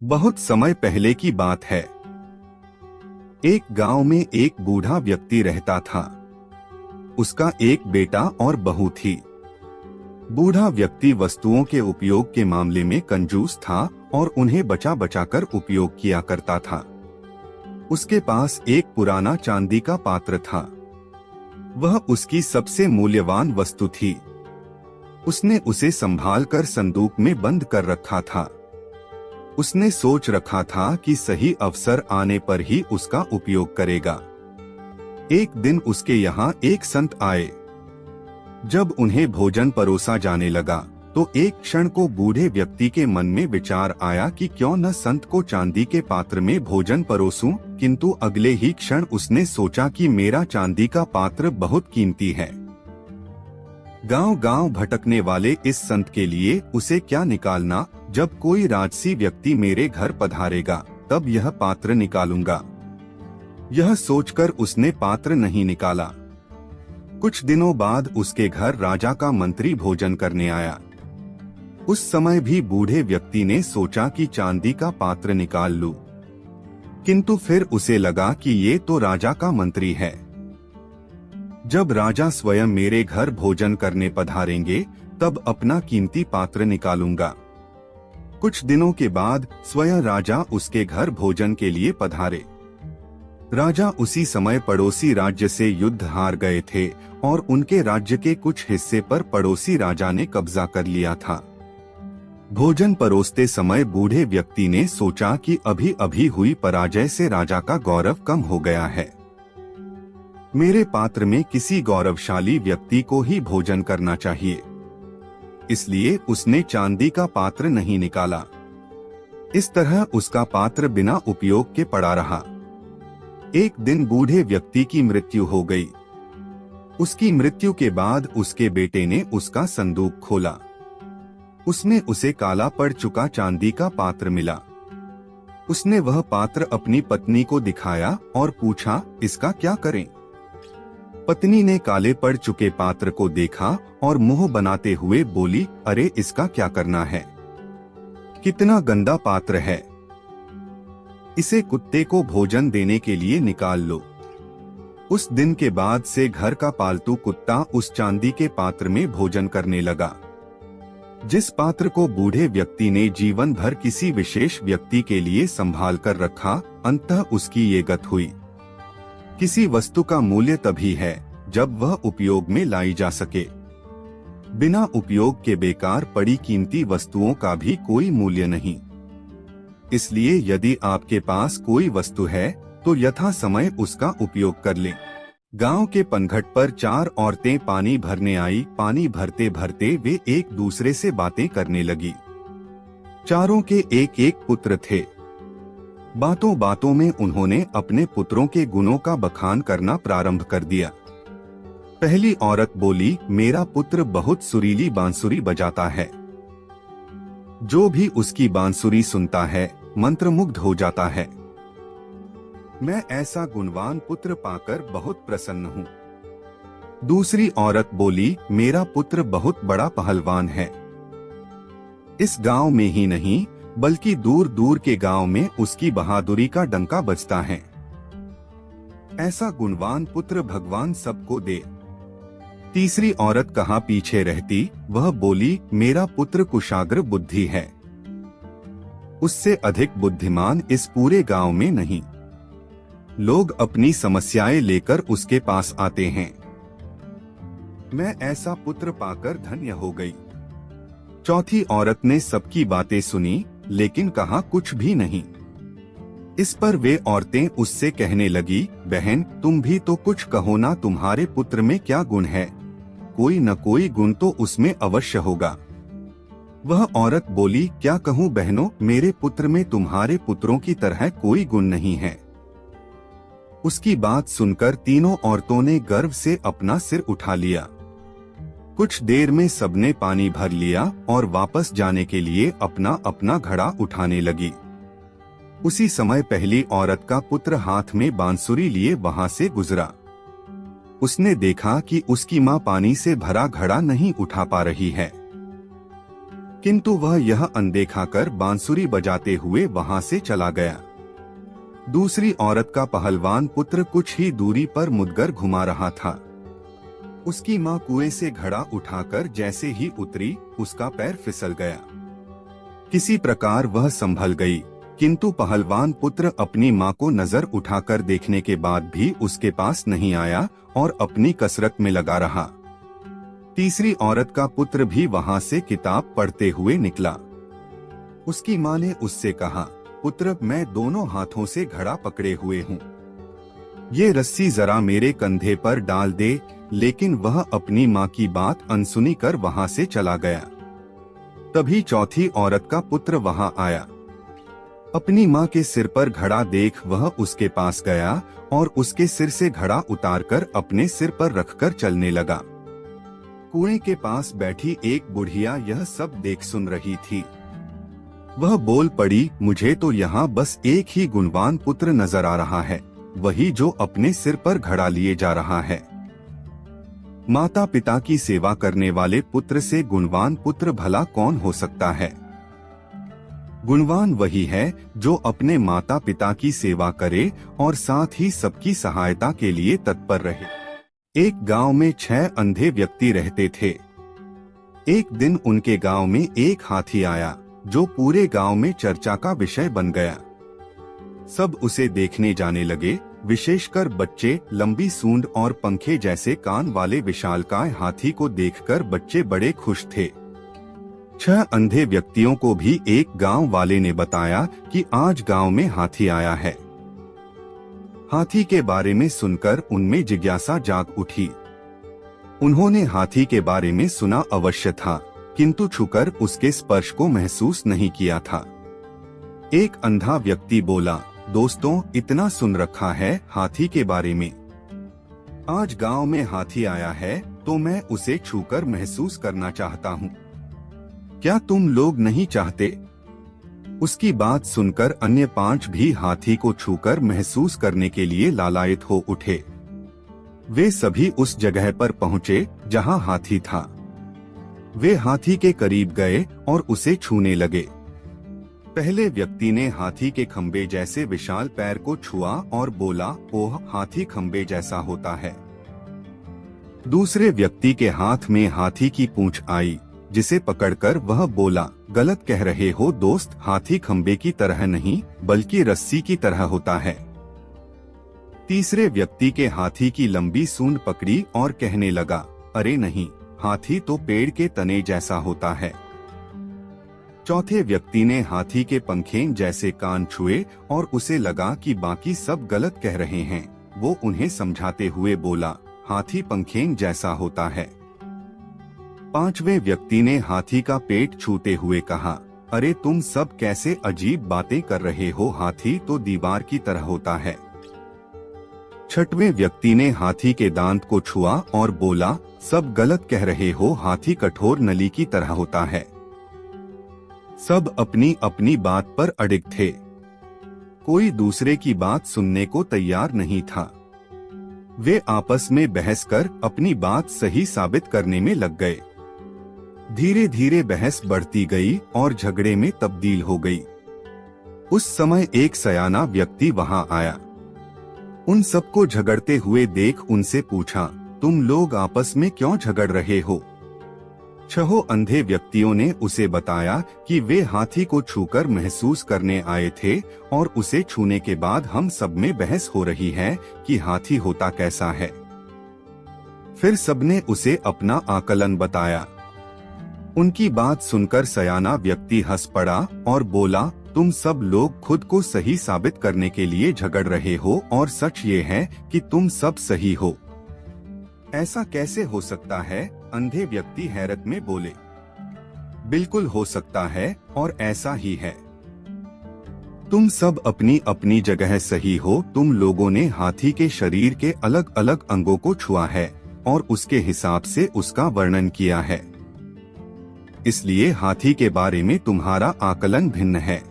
बहुत समय पहले की बात है। एक गांव में एक बूढ़ा व्यक्ति रहता था। उसका एक बेटा और बहू थी। बूढ़ा व्यक्ति वस्तुओं के उपयोग के मामले में कंजूस था और उन्हें बचा बचाकर उपयोग किया करता था। उसके पास एक पुराना चांदी का पात्र था। वह उसकी सबसे मूल्यवान वस्तु थी। उसने उसे संभालकर संदूक में बंद कर रखा था। उसने सोच रखा था कि सही अवसर आने पर ही उसका उपयोग करेगा। एक दिन उसके यहाँ एक संत आए। जब उन्हें भोजन परोसा जाने लगा तो एक क्षण को बूढ़े व्यक्ति के मन में विचार आया कि क्यों न संत को चांदी के पात्र में भोजन परोसूं, किंतु अगले ही क्षण उसने सोचा कि मेरा चांदी का पात्र बहुत कीमती है। गांव-गांव भटकने वाले इस संत के लिए उसे क्या निकालना, जब कोई राजसी व्यक्ति मेरे घर पधारेगा तब यह पात्र निकालूंगा। यह सोचकर उसने पात्र नहीं निकाला। कुछ दिनों बाद उसके घर राजा का मंत्री भोजन करने आया। उस समय भी बूढ़े व्यक्ति ने सोचा कि चांदी का पात्र निकाल लूं, किंतु फिर उसे लगा कि ये तो राजा का मंत्री है। जब राजा स्वयं मेरे घर भोजन करने पधारेंगे तब अपना कीमती पात्र निकालूंगा। कुछ दिनों के बाद स्वयं राजा उसके घर भोजन के लिए पधारे। राजा उसी समय पड़ोसी राज्य से युद्ध हार गए थे और उनके राज्य के कुछ हिस्से पर पड़ोसी राजा ने कब्जा कर लिया था। भोजन परोसते समय बूढ़े व्यक्ति ने सोचा कि अभी अभी हुई पराजय से राजा का गौरव कम हो गया है। मेरे पात्र में किसी गौरवशाली व्यक्ति को ही भोजन करना चाहिए। इसलिए उसने चांदी का पात्र नहीं निकाला। इस तरह उसका पात्र बिना उपयोग के पड़ा रहा। एक दिन बूढ़े व्यक्ति की मृत्यु हो गई। उसकी मृत्यु के बाद उसके बेटे ने उसका संदूक खोला। उसमें उसे काला पड़ चुका चांदी का पात्र मिला। उसने वह पात्र अपनी पत्नी को दिखाया और पूछा, इसका क्या करें? पत्नी ने काले पड़ चुके पात्र को देखा और मुंह बनाते हुए बोली, अरे इसका क्या करना है? कितना गंदा पात्र है। इसे कुत्ते को भोजन देने के लिए निकाल लो। उस दिन के बाद से घर का पालतू कुत्ता उस चांदी के पात्र में भोजन करने लगा। जिस पात्र को बूढ़े व्यक्ति ने जीवन भर किसी विशेष व्यक्ति के लिए संभाल कर रखा, अंततः उसकी ये गत हुई। किसी वस्तु का मूल्य तभी है जब वह उपयोग में लाई जा सके। बिना उपयोग के बेकार पड़ी कीमती वस्तुओं का भी कोई मूल्य नहीं। इसलिए यदि आपके पास कोई वस्तु है तो यथा समय उसका उपयोग कर लें। गांव के पनघट पर चार औरतें पानी भरने आई। पानी भरते भरते वे एक दूसरे से बातें करने लगी। चारों के एक एक पुत्र थे। बातों बातों में उन्होंने अपने पुत्रों के गुणों का बखान करना प्रारंभ कर दिया। पहली औरत बोली, मेरा पुत्र बहुत सुरीली बांसुरी बजाता है। जो भी उसकी बांसुरी सुनता है मंत्रमुग्ध हो जाता है। मैं ऐसा गुणवान पुत्र पाकर बहुत प्रसन्न हूँ। दूसरी औरत बोली, मेरा पुत्र बहुत बड़ा पहलवान है। इस गांव में ही नहीं बल्कि दूर दूर के गांव में उसकी बहादुरी का डंका बजता है। ऐसा गुणवान पुत्र भगवान सबको दे। तीसरी औरत कहाँ पीछे रहती, वह बोली, मेरा पुत्र कुशाग्र बुद्धि है। उससे अधिक बुद्धिमान इस पूरे गांव में नहीं। लोग अपनी समस्याएं लेकर उसके पास आते हैं। मैं ऐसा पुत्र पाकर धन्य हो गई। चौथी औरत ने सबकी बातें सुनी लेकिन कहा कुछ भी नहीं। इस पर वे औरतें उससे कहने लगी, बहन तुम भी तो कुछ कहो ना, तुम्हारे पुत्र में क्या गुण है? कोई न कोई गुण तो उसमें अवश्य होगा। वह औरत बोली, क्या कहूँ बहनों, मेरे पुत्र में तुम्हारे पुत्रों की तरह कोई गुण नहीं है। उसकी बात सुनकर तीनों औरतों ने गर्व से अपना सिर उठा लिया। कुछ देर में सबने पानी भर लिया और वापस जाने के लिए अपना अपना घड़ा उठाने लगी। उसी समय पहली औरत का पुत्र हाथ में बांसुरी लिए वहां से गुजरा। उसने देखा कि उसकी माँ पानी से भरा घड़ा नहीं उठा पा रही है, किंतु वह यह अनदेखा कर बांसुरी बजाते हुए वहां से चला गया। दूसरी औरत का पहलवान पुत्र कुछ ही दूरी पर मुदगर घुमा रहा था। उसकी माँ कुएं से घड़ा उठाकर जैसे ही उतरी, उसका पैर फिसल गया। किसी प्रकार वह संभल गई, किंतु पहलवान पुत्र अपनी माँ को नजर उठाकर देखने के बाद भी उसके पास नहीं आया और अपनी कसरत में लगा रहा। तीसरी औरत का पुत्र भी वहां से किताब पढ़ते हुए निकला। उसकी माँ ने उससे कहा, पुत्र, मैं दोनों हाथों से घड़ा पकड़े हुए हूँ, ये रस्सी जरा मेरे कंधे पर डाल दे। लेकिन वह अपनी माँ की बात अनसुनी कर वहां से चला गया। तभी चौथी औरत का पुत्र वहां आया। अपनी माँ के सिर पर घड़ा देख वह उसके पास गया और उसके सिर से घड़ा उतारकर अपने सिर पर रखकर चलने लगा। कुएं के पास बैठी एक बुढ़िया यह सब देख सुन रही थी। वह बोल पड़ी, मुझे तो यहाँ बस एक ही गुणवान पुत्र नजर आ रहा है, वही जो अपने सिर पर घड़ा लिए जा रहा है। माता पिता की सेवा करने वाले पुत्र से गुणवान पुत्र भला कौन हो सकता है? गुणवान वही है जो अपने माता पिता की सेवा करे और साथ ही सबकी सहायता के लिए तत्पर रहे। एक गांव में 6 अंधे व्यक्ति रहते थे। एक दिन उनके गांव में एक हाथी आया जो पूरे गांव में चर्चा का विषय बन गया। सब उसे देखने जाने लगे, विशेषकर बच्चे। लंबी सूंड और पंखे जैसे कान वाले विशालकाय हाथी को देखकर बच्चे बड़े खुश थे। 6 अंधे व्यक्तियों को भी एक गांव वाले ने बताया कि आज गांव में हाथी आया है। हाथी के बारे में सुनकर उनमें जिज्ञासा जाग उठी। उन्होंने हाथी के बारे में सुना अवश्य था, किंतु छूकर उसके स्पर्श को महसूस नहीं किया था। एक अंधा व्यक्ति बोला, दोस्तों, इतना सुन रखा है हाथी के बारे में। आज गांव में हाथी आया है तो मैं उसे छूकर महसूस करना चाहता हूँ। क्या तुम लोग नहीं चाहते? उसकी बात सुनकर अन्य 5 भी हाथी को छूकर महसूस करने के लिए लालायित हो उठे। वे सभी उस जगह पर पहुँचे जहाँ हाथी था। वे हाथी के करीब गए और उसे छूने लगे। पहले व्यक्ति ने हाथी के खंबे जैसे विशाल पैर को छुआ और बोला, ओह, हाथी खंबे जैसा होता है। दूसरे व्यक्ति के हाथ में हाथी की पूंछ आई, जिसे पकड़कर वह बोला, गलत कह रहे हो दोस्त, हाथी खंबे की तरह नहीं बल्कि रस्सी की तरह होता है। तीसरे व्यक्ति के हाथी की लंबी सूंड पकड़ी और कहने लगा, अरे नहीं, हाथी तो पेड़ के तने जैसा होता है। चौथे व्यक्ति ने हाथी के पंखें जैसे कान छुए और उसे लगा कि बाकी सब गलत कह रहे हैं। वो उन्हें समझाते हुए बोला, हाथी पंखें जैसा होता है। पांचवें व्यक्ति ने हाथी का पेट छूते हुए कहा, अरे तुम सब कैसे अजीब बातें कर रहे हो, हाथी तो दीवार की तरह होता है। छठवें व्यक्ति ने हाथी के दांत को छुआ और बोला, सब गलत कह रहे हो, हाथी कठोर नली की तरह होता है। सब अपनी अपनी बात पर अडिग थे। कोई दूसरे की बात सुनने को तैयार नहीं था। वे आपस में बहस कर अपनी बात सही साबित करने में लग गए। धीरे धीरे बहस बढ़ती गई और झगड़े में तब्दील हो गई। उस समय एक सयाना व्यक्ति वहां आया। उन सबको झगड़ते हुए देख उनसे पूछा, तुम लोग आपस में क्यों झगड़ रहे हो? 6 अंधे व्यक्तियों ने उसे बताया कि वे हाथी को छूकर महसूस करने आए थे और उसे छूने के बाद हम सब में बहस हो रही है कि हाथी होता कैसा है। फिर सबने उसे अपना आकलन बताया। उनकी बात सुनकर सयाना व्यक्ति हंस पड़ा और बोला, तुम सब लोग खुद को सही साबित करने के लिए झगड़ रहे हो और सच ये है कि तुम सब सही हो। ऐसा कैसे हो सकता है? अंधे व्यक्ति हैरत में बोले। बिल्कुल हो सकता है और ऐसा ही है। तुम सब अपनी अपनी जगह सही हो। तुम लोगों ने हाथी के शरीर के अलग अलग अंगों को छुआ है और उसके हिसाब से उसका वर्णन किया है, इसलिए हाथी के बारे में तुम्हारा आकलन भिन्न है।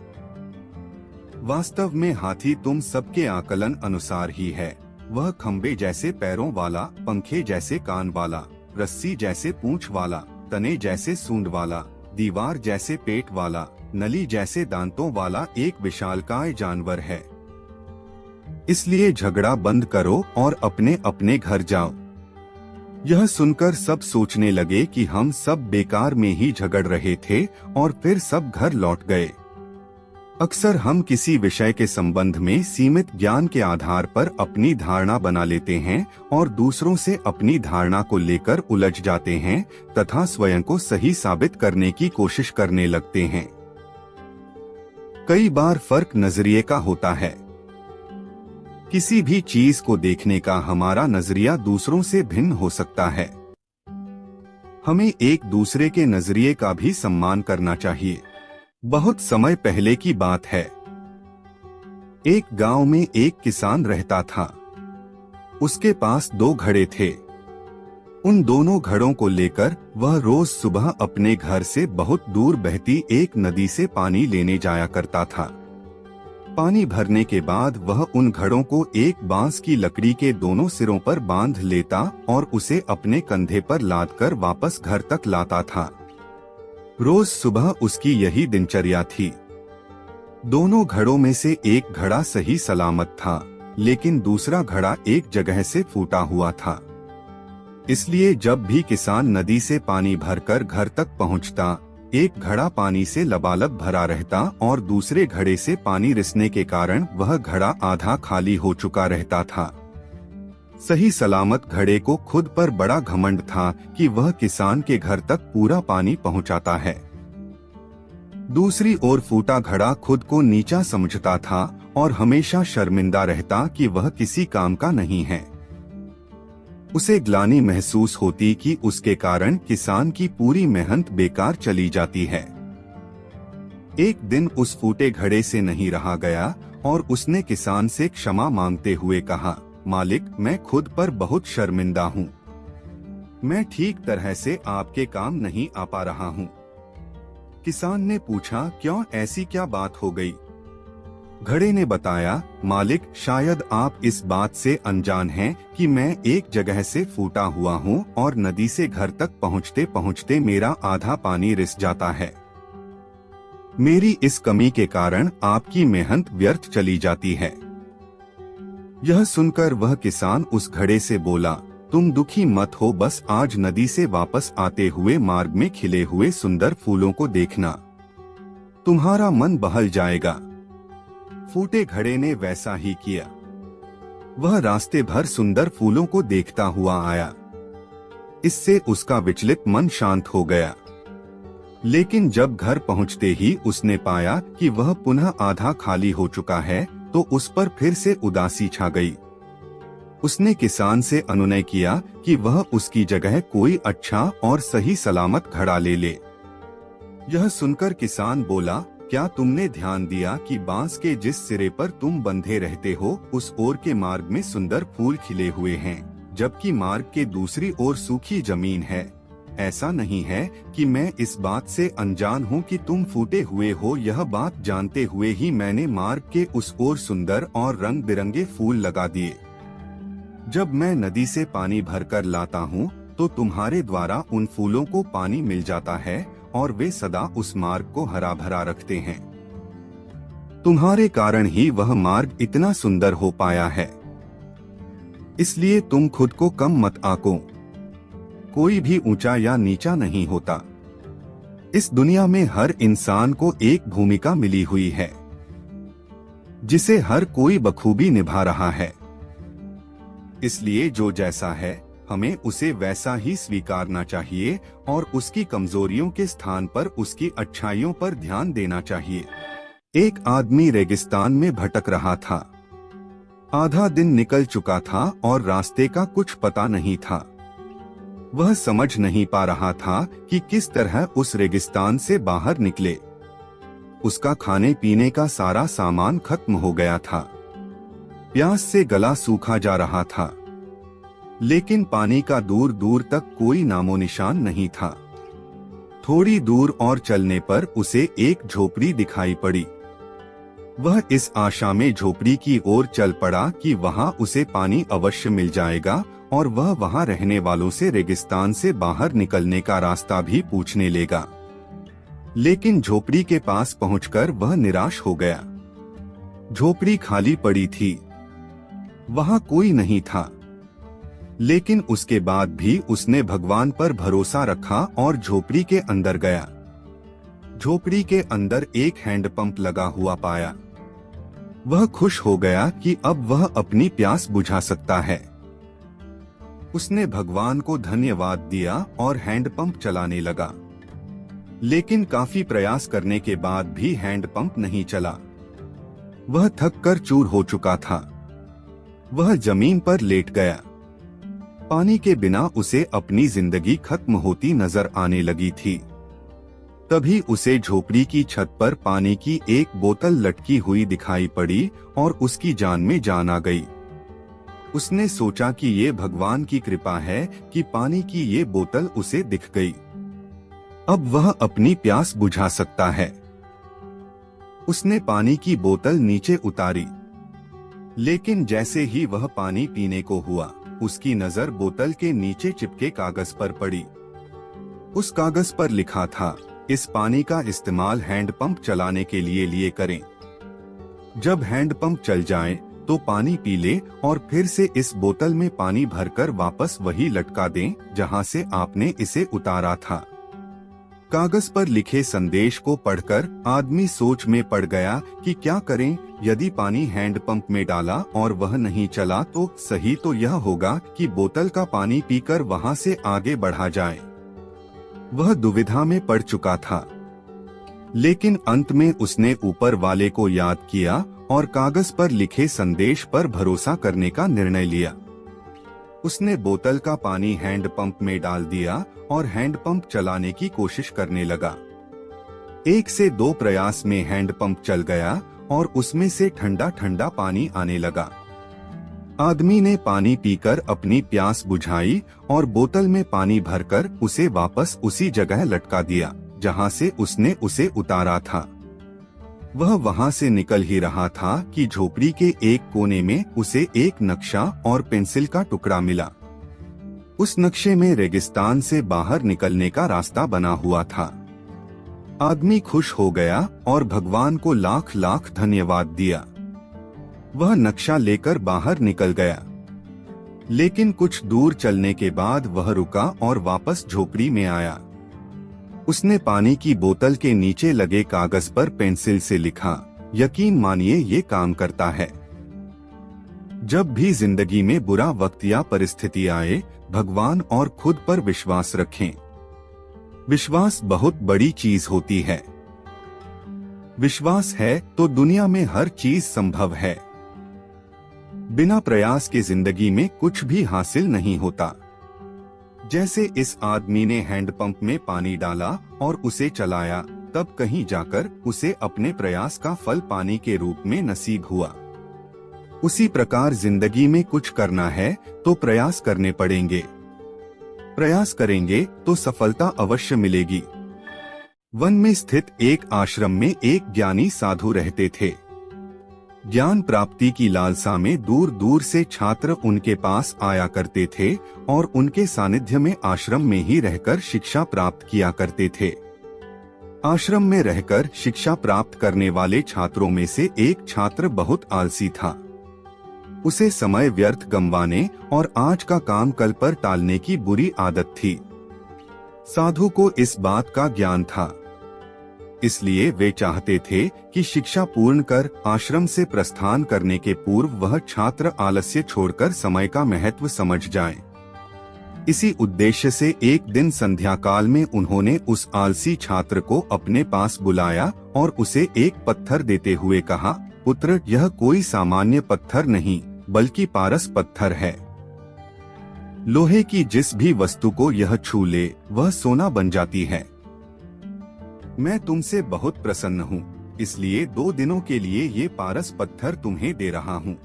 वास्तव में हाथी तुम सबके आकलन अनुसार ही है। वह खंबे जैसे पैरों वाला, पंखे जैसे कान वाला, रस्सी जैसे पूंछ वाला, तने जैसे सूंड वाला, दीवार जैसे पेट वाला, नली जैसे दांतों वाला एक विशालकाय जानवर है। इसलिए झगड़ा बंद करो और अपने अपने घर जाओ। यह सुनकर सब सोचने लगे कि हम सब बेकार में ही झगड़ रहे थे और फिर सब घर लौट गए। अक्सर हम किसी विषय के संबंध में सीमित ज्ञान के आधार पर अपनी धारणा बना लेते हैं और दूसरों से अपनी धारणा को लेकर उलझ जाते हैं तथा स्वयं को सही साबित करने की कोशिश करने लगते हैं। कई बार फर्क नजरिए का होता है। किसी भी चीज को देखने का हमारा नजरिया दूसरों से भिन्न हो सकता है। हमें एक दूसरे के नजरिए का भी सम्मान करना चाहिए। बहुत समय पहले की बात है। एक गांव में एक किसान रहता था। उसके पास 2 घड़े थे। उन दोनों घड़ों को लेकर वह रोज सुबह अपने घर से बहुत दूर बहती एक नदी से पानी लेने जाया करता था। पानी भरने के बाद वह उन घड़ों को एक बांस की लकड़ी के दोनों सिरों पर बांध लेता और उसे अपने कंधे पर लादकर वापस घर तक लाता था। रोज सुबह उसकी यही दिनचर्या थी। दोनों घड़ों में से एक घड़ा सही सलामत था, लेकिन दूसरा घड़ा एक जगह से फूटा हुआ था। इसलिए जब भी किसान नदी से पानी भरकर घर तक पहुंचता, एक घड़ा पानी से लबालब भरा रहता और दूसरे घड़े से पानी रिसने के कारण वह घड़ा आधा खाली हो चुका रहता था। सही सलामत घड़े को खुद पर बड़ा घमंड था कि वह किसान के घर तक पूरा पानी पहुंचाता है। दूसरी ओर फूटा घड़ा खुद को नीचा समझता था और हमेशा शर्मिंदा रहता कि वह किसी काम का नहीं है। उसे ग्लानि महसूस होती कि उसके कारण किसान की पूरी मेहनत बेकार चली जाती है। एक दिन उस फूटे घड़े से नहीं रहा गया और उसने किसान से क्षमा मांगते हुए कहा, मालिक, मैं खुद पर बहुत शर्मिंदा हूँ। मैं ठीक तरह से आपके काम नहीं आ पा रहा हूँ। किसान ने पूछा, क्यों, ऐसी क्या बात हो गई? घड़े ने बताया, मालिक, शायद आप इस बात से अनजान हैं कि मैं एक जगह से फूटा हुआ हूँ और नदी से घर तक पहुँचते पहुँचते मेरा आधा पानी रिस जाता है। मेरी इस कमी के कारण आपकी मेहनत व्यर्थ चली जाती है। यह सुनकर वह किसान उस घड़े से बोला, तुम दुखी मत हो, बस आज नदी से वापस आते हुए मार्ग में खिले हुए सुंदर फूलों को देखना, तुम्हारा मन बहल जाएगा। फूटे घड़े ने वैसा ही किया। वह रास्ते भर सुंदर फूलों को देखता हुआ आया। इससे उसका विचलित मन शांत हो गया। लेकिन जब घर पहुंचते ही उसने पाया कि वह पुनः आधा खाली हो चुका है, तो उस पर फिर से उदासी छा गई। उसने किसान से अनुनय किया कि वह उसकी जगह कोई अच्छा और सही सलामत घड़ा ले ले। यह सुनकर किसान बोला, क्या तुमने ध्यान दिया कि बांस के जिस सिरे पर तुम बंधे रहते हो उस ओर के मार्ग में सुंदर फूल खिले हुए हैं, जबकि मार्ग के दूसरी ओर सूखी जमीन है। ऐसा नहीं है कि मैं इस बात से अनजान हूँ कि तुम फूटे हुए हो। यह बात जानते हुए ही मैंने मार्ग के उस ओर सुंदर और रंग बिरंगे फूल लगा दिए। जब मैं नदी से पानी भरकर लाता हूँ तो तुम्हारे द्वारा उन फूलों को पानी मिल जाता है और वे सदा उस मार्ग को हरा भरा रखते हैं। तुम्हारे कारण ही वह मार्ग इतना सुंदर हो पाया है। इसलिए तुम खुद को कम मत आंको। कोई भी ऊंचा या नीचा नहीं होता। इस दुनिया में हर इंसान को एक भूमिका मिली हुई है, जिसे हर कोई बखूबी निभा रहा है। इसलिए जो जैसा है, हमें उसे वैसा ही स्वीकारना चाहिए और उसकी कमजोरियों के स्थान पर उसकी अच्छाइयों पर ध्यान देना चाहिए। एक आदमी रेगिस्तान में भटक रहा था। आधा दिन निकल चुका था और रास्ते का कुछ पता नहीं था। वह समझ नहीं पा रहा था कि किस तरह उस रेगिस्तान से बाहर निकले। उसका खाने पीने का सारा सामान खत्म हो गया था। प्यास से गला सूखा जा रहा था, लेकिन पानी का दूर दूर तक कोई नामो निशान नहीं था। थोड़ी दूर और चलने पर उसे एक झोपड़ी दिखाई पड़ी। वह इस आशा में झोपड़ी की ओर चल पड़ा कि वहां उसे पानी अवश्य मिल जाएगा और वह वहां रहने वालों से रेगिस्तान से बाहर निकलने का रास्ता भी पूछने लेगा। लेकिन झोपड़ी के पास पहुंचकर वह निराश हो गया। झोपड़ी खाली पड़ी थी, वहां कोई नहीं था। लेकिन उसके बाद भी उसने भगवान पर भरोसा रखा और झोपड़ी के अंदर गया। झोपड़ी के अंदर एक हैंडपंप लगा हुआ पाया। वह खुश हो गया कि अब वह अपनी प्यास बुझा सकता है। उसने भगवान को धन्यवाद दिया और हैंडपंप चलाने लगा। लेकिन काफी प्रयास करने के बाद भी हैंडपंप नहीं चला। वह थक कर चूर हो चुका था। वह जमीन पर लेट गया। पानी के बिना उसे अपनी जिंदगी खत्म होती नजर आने लगी थी। तभी उसे झोपड़ी की छत पर पानी की एक बोतल लटकी हुई दिखाई पड़ी और उसकी जान में जान आ गई। उसने सोचा कि ये भगवान की कृपा है कि पानी की ये बोतल उसे दिख गई। अब वह अपनी प्यास बुझा सकता है। उसने पानी की बोतल नीचे उतारी, लेकिन जैसे ही वह पानी पीने को हुआ, उसकी नजर बोतल के नीचे चिपके कागज पर पड़ी। उस कागज पर लिखा था, इस पानी का इस्तेमाल हैंडपंप चलाने के लिए करें। जब हैंडपंप चल जाए तो पानी पी ले और फिर से इस बोतल में पानी भरकर वापस वही लटका दें जहां से आपने इसे उतारा था। कागज पर लिखे संदेश को पढ़कर आदमी सोच में पड़ गया कि क्या करें। यदि पानी हैंडपंप में डाला और वह नहीं चला तो सही तो यह होगा कि बोतल का पानी पीकर वहां से आगे बढ़ा जाए। वह दुविधा में पड़ चुका था, लेकिन अंत में उसने ऊपर वाले को याद किया और कागज पर लिखे संदेश पर भरोसा करने का निर्णय लिया। उसने बोतल का पानी हैंडपंप में डाल दिया और हैंडपंप चलाने की कोशिश करने लगा। 1 से 2 प्रयास में हैंडपंप चल गया और उसमें से ठंडा ठंडा पानी आने लगा। आदमी ने पानी पीकर अपनी प्यास बुझाई और बोतल में पानी भरकर उसे वापस उसी जगह लटका दिया जहां से उसने उसे उतारा था। वह वहां से निकल ही रहा था कि झोपड़ी के एक कोने में उसे एक नक्शा और पेंसिल का टुकड़ा मिला। उस नक्शे में रेगिस्तान से बाहर निकलने का रास्ता बना हुआ था। आदमी खुश हो गया और भगवान को लाख लाख धन्यवाद दिया। वह नक्शा लेकर बाहर निकल गया, लेकिन कुछ दूर चलने के बाद वह रुका और वापस झोपड़ी में आया। उसने पानी की बोतल के नीचे लगे कागज पर पेंसिल से लिखा, यकीन मानिए ये काम करता है। जब भी जिंदगी में बुरा वक्त या परिस्थिति आए, भगवान और खुद पर विश्वास रखें। विश्वास बहुत बड़ी चीज होती है। विश्वास है तो दुनिया में हर चीज संभव है। बिना प्रयास के जिंदगी में कुछ भी हासिल नहीं होता। जैसे इस आदमी ने हैंडपंप में पानी डाला और उसे चलाया, तब कहीं जाकर उसे अपने प्रयास का फल पानी के रूप में नसीब हुआ। उसी प्रकार जिंदगी में कुछ करना है तो प्रयास करने पड़ेंगे। प्रयास करेंगे तो सफलता अवश्य मिलेगी। वन में स्थित एक आश्रम में एक ज्ञानी साधु रहते थे। ज्ञान प्राप्ति की लालसा में दूर दूर से छात्र उनके पास आया करते थे और उनके सानिध्य में आश्रम में ही रहकर शिक्षा प्राप्त किया करते थे। आश्रम में रहकर शिक्षा प्राप्त करने वाले छात्रों में से एक छात्र बहुत आलसी था। उसे समय व्यर्थ गंवाने और आज का काम कल पर टालने की बुरी आदत थी। साधु को इस बात का ज्ञान था, इसलिए वे चाहते थे कि शिक्षा पूर्ण कर आश्रम से प्रस्थान करने के पूर्व वह छात्र आलस्य छोड़कर समय का महत्व समझ जाए। इसी उद्देश्य से एक दिन संध्या काल में उन्होंने उस आलसी छात्र को अपने पास बुलाया और उसे एक पत्थर देते हुए कहा, पुत्र, यह कोई सामान्य पत्थर नहीं बल्कि पारस पत्थर है। लोहे की जिस भी वस्तु को यह छू ले वह सोना बन जाती है। मैं तुमसे बहुत प्रसन्न हूँ, इसलिए 2 दिनों के लिए ये पारस पत्थर तुम्हें दे रहा हूँ।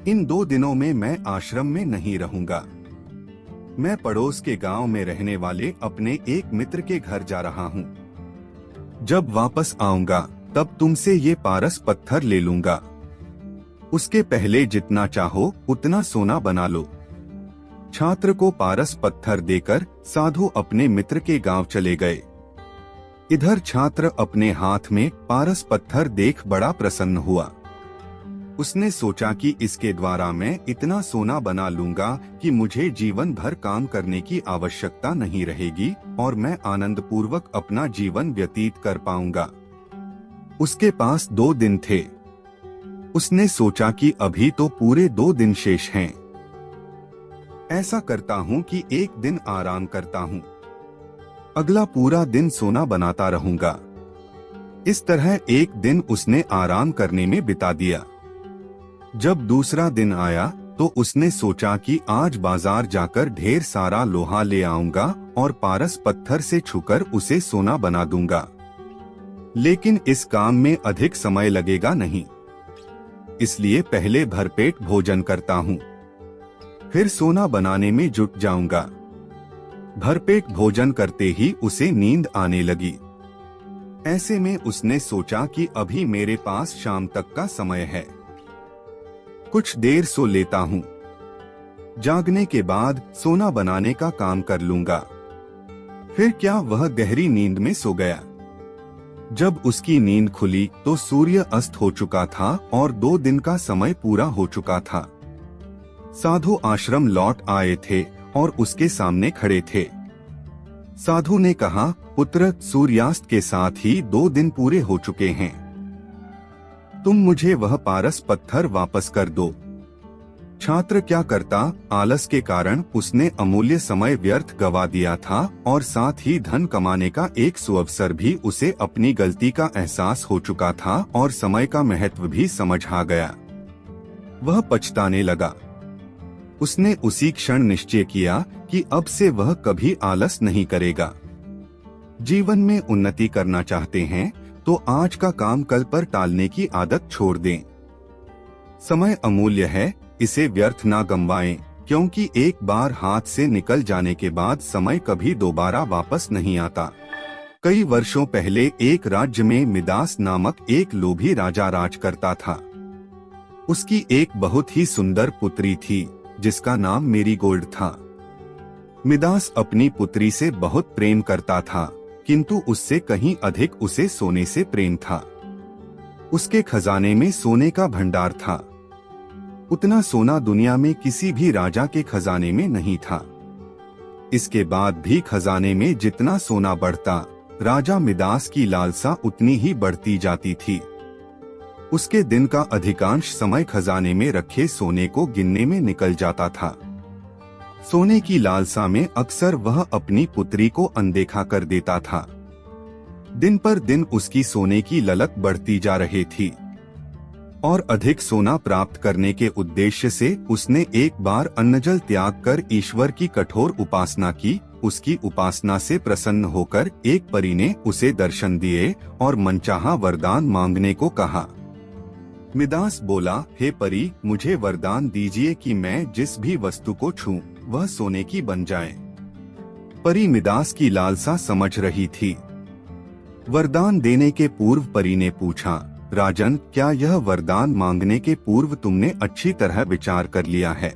इन 2 दिनों में मैं आश्रम में नहीं रहूंगा। मैं पड़ोस के गांव में रहने वाले अपने एक मित्र के घर जा रहा हूँ। जब वापस आऊंगा तब तुमसे ये पारस पत्थर ले लूंगा। उसके पहले जितना चाहो उतना सोना बना लो। छात्र को पारस पत्थर देकर साधु अपने मित्र के गांव चले गए। इधर छात्र अपने हाथ में पारस पत्थर देख बड़ा प्रसन्न हुआ। उसने सोचा कि इसके द्वारा मैं इतना सोना बना लूंगा कि मुझे जीवन भर काम करने की आवश्यकता नहीं रहेगी और मैं आनंद पूर्वक अपना जीवन व्यतीत कर पाऊंगा। उसके पास 2 दिन थे। उसने सोचा कि अभी तो पूरे 2 दिन शेष हैं। ऐसा करता हूँ कि एक दिन आराम करता हूँ, अगला पूरा दिन सोना बनाता रहूंगा। इस तरह एक दिन उसने आराम करने में बिता दिया। जब दूसरा दिन आया तो उसने सोचा कि आज बाजार जाकर ढेर सारा लोहा ले आऊंगा और पारस पत्थर से छूकर उसे सोना बना दूंगा। लेकिन इस काम में अधिक समय लगेगा नहीं, इसलिए पहले भरपेट भोजन करता हूँ, फिर सोना बनाने में जुट जाऊंगा। भरपेट भोजन करते ही उसे नींद आने लगी। ऐसे में उसने सोचा कि अभी मेरे पास शाम तक का समय है, कुछ देर सो लेता हूँ। जागने के बाद सोना बनाने का काम कर लूंगा। फिर क्या वह गहरी नींद में सो गया। जब उसकी नींद खुली तो सूर्य अस्त हो चुका था और 2 दिन का समय पूरा हो चुका था। साधु आश्रम लौट आए थे और उसके सामने खड़े थे। साधु ने कहा, पुत्र, सूर्यास्त के साथ ही 2 दिन पूरे हो चुके हैं। तुम मुझे वह पारस पत्थर वापस कर दो। छात्र क्या करता, आलस के कारण उसने अमूल्य समय व्यर्थ गवा दिया था और साथ ही धन कमाने का एक सुअवसर भी उसे अपनी गलती का एहसास हो चुका था और समय का महत्व भी समझ आ गया। वह पछताने लगा। उसने उसी क्षण निश्चय किया कि अब से वह कभी आलस नहीं करेगा। जीवन में उन्नति करना चाहते हैं तो आज का काम कल पर टालने की आदत छोड़ दें। समय अमूल्य है, इसे व्यर्थ ना गंवाएं, क्योंकि एक बार हाथ से निकल जाने के बाद समय कभी दोबारा वापस नहीं आता। कई वर्षों पहले एक राज्य में मिदास नामक एक लोभी राजा राज करता था। उसकी एक बहुत ही सुंदर पुत्री थी जिसका नाम मेरीगोल्ड था। मिदास अपनी पुत्री से बहुत प्रेम करता था, किंतु उससे कहीं अधिक उसे सोने से प्रेम था। उसके खजाने में सोने का भंडार था। उतना सोना दुनिया में किसी भी राजा के खजाने में नहीं था। इसके बाद भी खजाने में जितना सोना बढ़ता, राजा मिदास की लालसा उतनी ही बढ़ती जाती थी। उसके दिन का अधिकांश समय खजाने में रखे सोने को गिनने में निकल जाता था। सोने की लालसा में अक्सर वह अपनी पुत्री को अनदेखा कर देता था। दिन पर दिन उसकी सोने की ललक बढ़ती जा रही थी और अधिक सोना प्राप्त करने के उद्देश्य से उसने एक बार अन्नजल त्याग कर ईश्वर की कठोर उपासना की। उसकी उपासना से प्रसन्न होकर एक परी ने उसे दर्शन दिए और मनचाहा वरदान मांगने को कहा। मिदास बोला, हे परी, मुझे वरदान दीजिए कि मैं जिस भी वस्तु को छूं वह सोने की बन जाए। परी मिदास की लालसा समझ रही थी। वरदान देने के पूर्व परी ने पूछा, राजन, क्या यह वरदान मांगने के पूर्व तुमने अच्छी तरह विचार कर लिया है?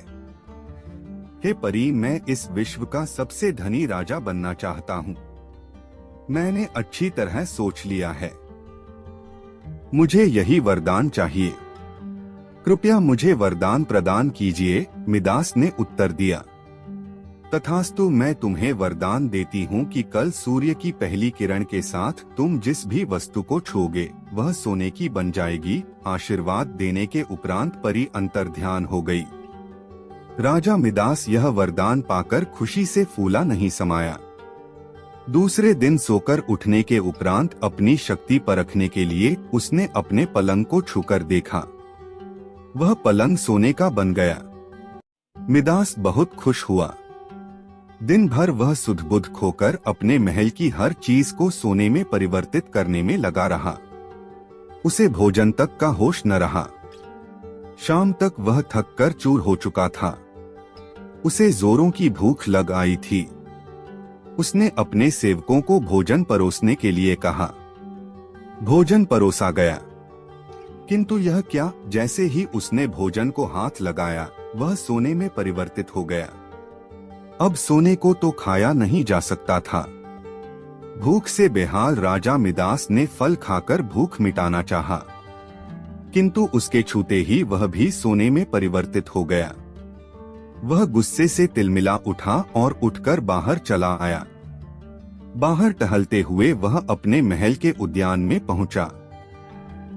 हे परी, मैं इस विश्व का सबसे धनी राजा बनना चाहता हूँ। मैंने अच्छी तरह सोच लिया है। मुझे यही वरदान चाहिए। कृपया मुझे वरदान प्रदान कीजिए। मिदास ने उत्तर दिया। तथास्तु, मैं तुम्हें वरदान देती हूँ कि कल सूर्य की पहली किरण के साथ तुम जिस भी वस्तु को छूओगे वह सोने की बन जाएगी। आशीर्वाद देने के उपरांत परी अंतर्ध्यान हो गई। राजा मिदास यह वरदान पाकर खुशी से फूला नहीं समाया। दूसरे दिन सोकर उठने के उपरांत अपनी शक्ति परखने के लिए उसने अपने पलंग को छूकर देखा। वह पलंग सोने का बन गया। मिदास बहुत खुश हुआ। दिन भर वह सुध-बुध खोकर अपने महल की हर चीज को सोने में परिवर्तित करने में लगा रहा। उसे भोजन तक का होश न रहा। शाम तक वह थक कर चूर हो चुका था। उसे जोरों की भूख लग आई थी। उसने अपने सेवकों को भोजन परोसने के लिए कहा। भोजन परोसा गया, किंतु यह क्या, जैसे ही उसने भोजन को हाथ लगाया वह सोने में परिवर्तित हो गया। अब सोने को तो खाया नहीं जा सकता था। भूख से बेहाल राजा मिदास ने फल खाकर भूख मिटाना चाहा, किंतु उसके छूते ही वह भी सोने में परिवर्तित हो गया। वह गुस्से से तिलमिला उठा और उठकर बाहर चला आया। बाहर टहलते हुए वह अपने महल के उद्यान में पहुंचा।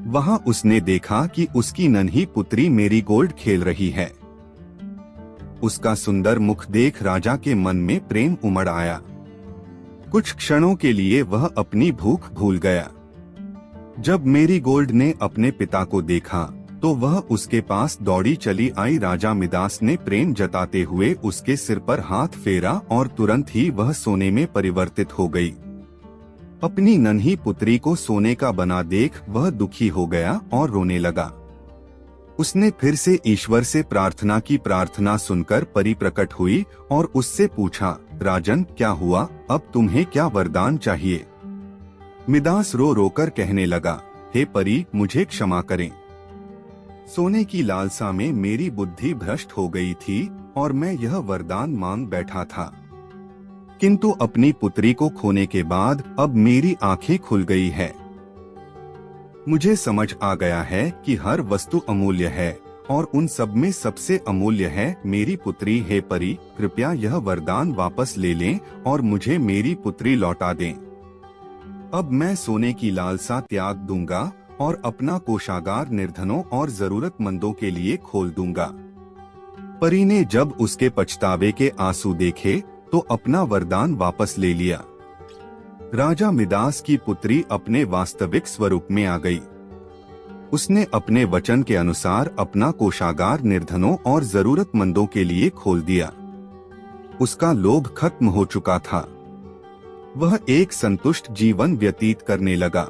वहां उसने देखा कि उसकी नन्ही पुत्री मेरीगोल्ड खेल रही है। उसका सुंदर मुख देख राजा के मन में प्रेम उमड़ आया। कुछ क्षणों के लिए वह अपनी भूख भूल गया। जब मेरीगोल्ड ने अपने पिता को देखा तो वह उसके पास दौड़ी चली आई। राजा मिदास ने प्रेम जताते हुए उसके सिर पर हाथ फेरा और तुरंत ही वह सोने में परिवर्तित हो गई। अपनी नन्ही पुत्री को सोने का बना देख वह दुखी हो गया और रोने लगा। उसने फिर से ईश्वर से प्रार्थना की। प्रार्थना सुनकर परी प्रकट हुई और उससे पूछा, राजन क्या हुआ, अब तुम्हें क्या वरदान चाहिए? मिदास रो रोकर कहने लगा, हे परी मुझे क्षमा करें। सोने की लालसा में मेरी बुद्धि भ्रष्ट हो गई थी और मैं यह वरदान मांग बैठा था, किंतु अपनी पुत्री को खोने के बाद अब मेरी आंखें खुल गई है। मुझे समझ आ गया है कि हर वस्तु अमूल्य है और उन सब में सबसे अमूल्य है मेरी पुत्री। हे परी, कृपया यह वरदान वापस ले लें और मुझे मेरी पुत्री लौटा दें। अब मैं सोने की लालसा त्याग दूंगा और अपना कोषागार निर्धनों और जरूरतमंदों के लिए खोल दूंगा। परी ने जब उसके पछतावे के आंसू देखे तो अपना वरदान वापस ले लिया। राजा मिदास की पुत्री अपने वास्तविक स्वरूप में आ गई। उसने अपने वचन के अनुसार अपना कोषागार निर्धनों और जरूरतमंदों के लिए खोल दिया। उसका लोभ खत्म हो चुका था। वह एक संतुष्ट जीवन व्यतीत करने लगा।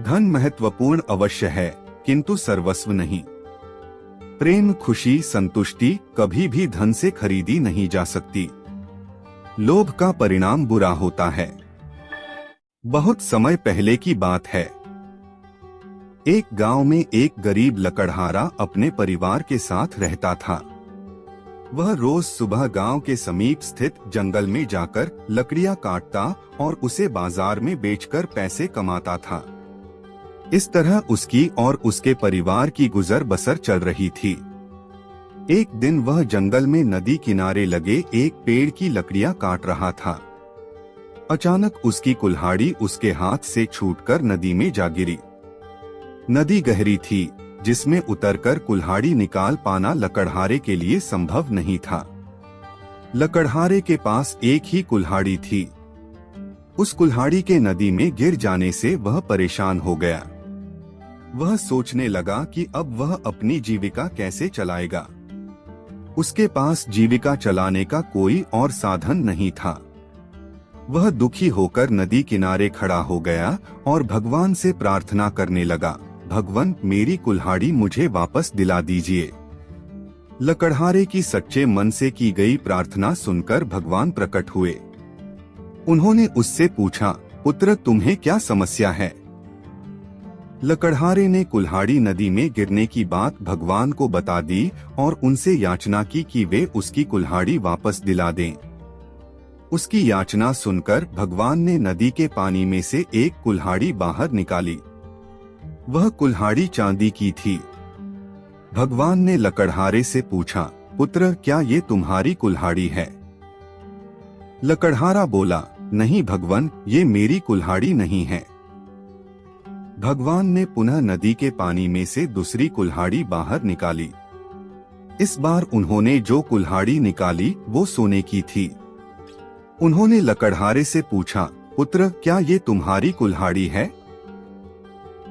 धन महत्वपूर्ण अवश्य है, किंतु सर्वस्व नहीं। प्रेम, खुशी, संतुष्टि कभी भी धन से खरीदी नहीं जा सकती। लोभ का परिणाम बुरा होता है। बहुत समय पहले की बात है। एक गांव में एक गरीब लकड़हारा अपने परिवार के साथ रहता था। वह रोज सुबह गांव के समीप स्थित जंगल में जाकर लकड़ियां काटता और उसे बाजार में बेचकर पैसे कमाता था। इस तरह उसकी और उसके परिवार की गुजर बसर चल रही थी। एक दिन वह जंगल में नदी किनारे लगे एक पेड़ की लकड़ियां काट रहा था। अचानक उसकी कुल्हाड़ी उसके हाथ से छूटकर नदी में जा गिरी। नदी गहरी थी, जिसमें उतरकर कुल्हाड़ी निकाल पाना लकड़हारे के लिए संभव नहीं था। लकड़हारे के पास एक ही कुल्हाड़ी थी। उस कुल्हाड़ी के नदी में गिर जाने से वह परेशान हो गया। वह सोचने लगा कि अब वह अपनी जीविका कैसे चलाएगा। उसके पास जीविका चलाने का कोई और साधन नहीं था। वह दुखी होकर नदी किनारे खड़ा हो गया और भगवान से प्रार्थना करने लगा, भगवान मेरी कुल्हाड़ी मुझे वापस दिला दीजिए। लकड़हारे की सच्चे मन से की गई प्रार्थना सुनकर भगवान प्रकट हुए। उन्होंने उससे पूछा, पुत्र तुम्हें क्या समस्या है? लकड़हारे ने कुल्हाड़ी नदी में गिरने की बात भगवान को बता दी और उनसे याचना की कि वे उसकी कुल्हाड़ी वापस दिला दें। उसकी याचना सुनकर भगवान ने नदी के पानी में से एक कुल्हाड़ी बाहर निकाली। वह कुल्हाड़ी चांदी की थी। भगवान ने लकड़हारे से पूछा, पुत्र क्या ये तुम्हारी कुल्हाड़ी है? लकड़हारा बोला, नहीं भगवान, ये मेरी कुल्हाड़ी नहीं है। भगवान ने पुनः नदी के पानी में से दूसरी कुल्हाड़ी बाहर निकाली। इस बार उन्होंने जो कुल्हाड़ी निकाली वो सोने की थी। उन्होंने लकड़हारे से पूछा, पुत्र क्या ये तुम्हारी कुल्हाड़ी है?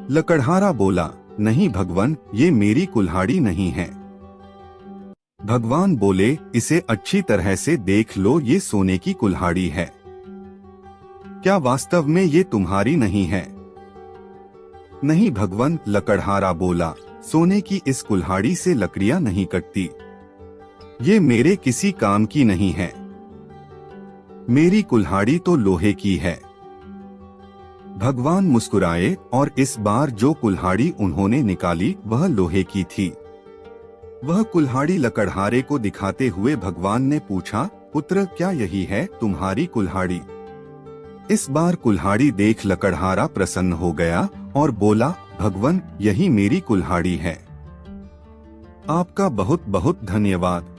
लकड़हारा बोला, नहीं भगवान, ये मेरी कुल्हाड़ी नहीं है। भगवान बोले, इसे अच्छी तरह से देख लो, ये सोने की कुल्हाड़ी है। क्या वास्तव में ये तुम्हारी नहीं है? नहीं भगवान, लकड़हारा बोला, सोने की इस कुल्हाड़ी से लकड़ियां नहीं कटती। ये मेरे किसी काम की नहीं है। मेरी कुल्हाड़ी तो लोहे की है। भगवान मुस्कुराए और इस बार जो कुल्हाड़ी उन्होंने निकाली वह लोहे की थी। वह कुल्हाड़ी लकड़हारे को दिखाते हुए भगवान ने पूछा, पुत्र क्या यही है तुम्हारी कुल्हाड़ी? इस बार कुल्हाड़ी देख लकड़हारा प्रसन्न हो गया और बोला, भगवान, यही मेरी कुल्हाड़ी है। आपका बहुत बहुत धन्यवाद।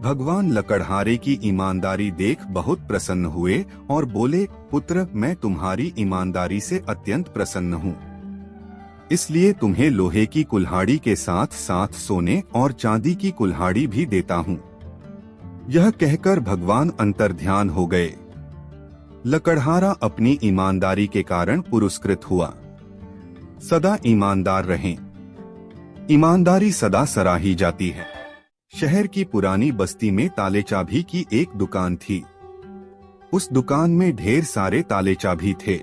भगवान लकड़हारे की ईमानदारी देख बहुत प्रसन्न हुए और बोले, पुत्र, मैं तुम्हारी ईमानदारी से अत्यंत प्रसन्न हूँ, इसलिए तुम्हें लोहे की कुल्हाड़ी के साथ साथ सोने और चांदी की कुल्हाड़ी भी देता हूँ। यह कहकर भगवान अंतर्ध्यान हो गए। लकड़हारा अपनी ईमानदारी के कारण पुरस्कृत हुआ। सदा ईमानदार रहें। ईमानदारी सदा सराही जाती है। शहर की पुरानी बस्ती में ताले चाबी की एक दुकान थी। उस दुकान में ढेर सारे ताले चाबी थे।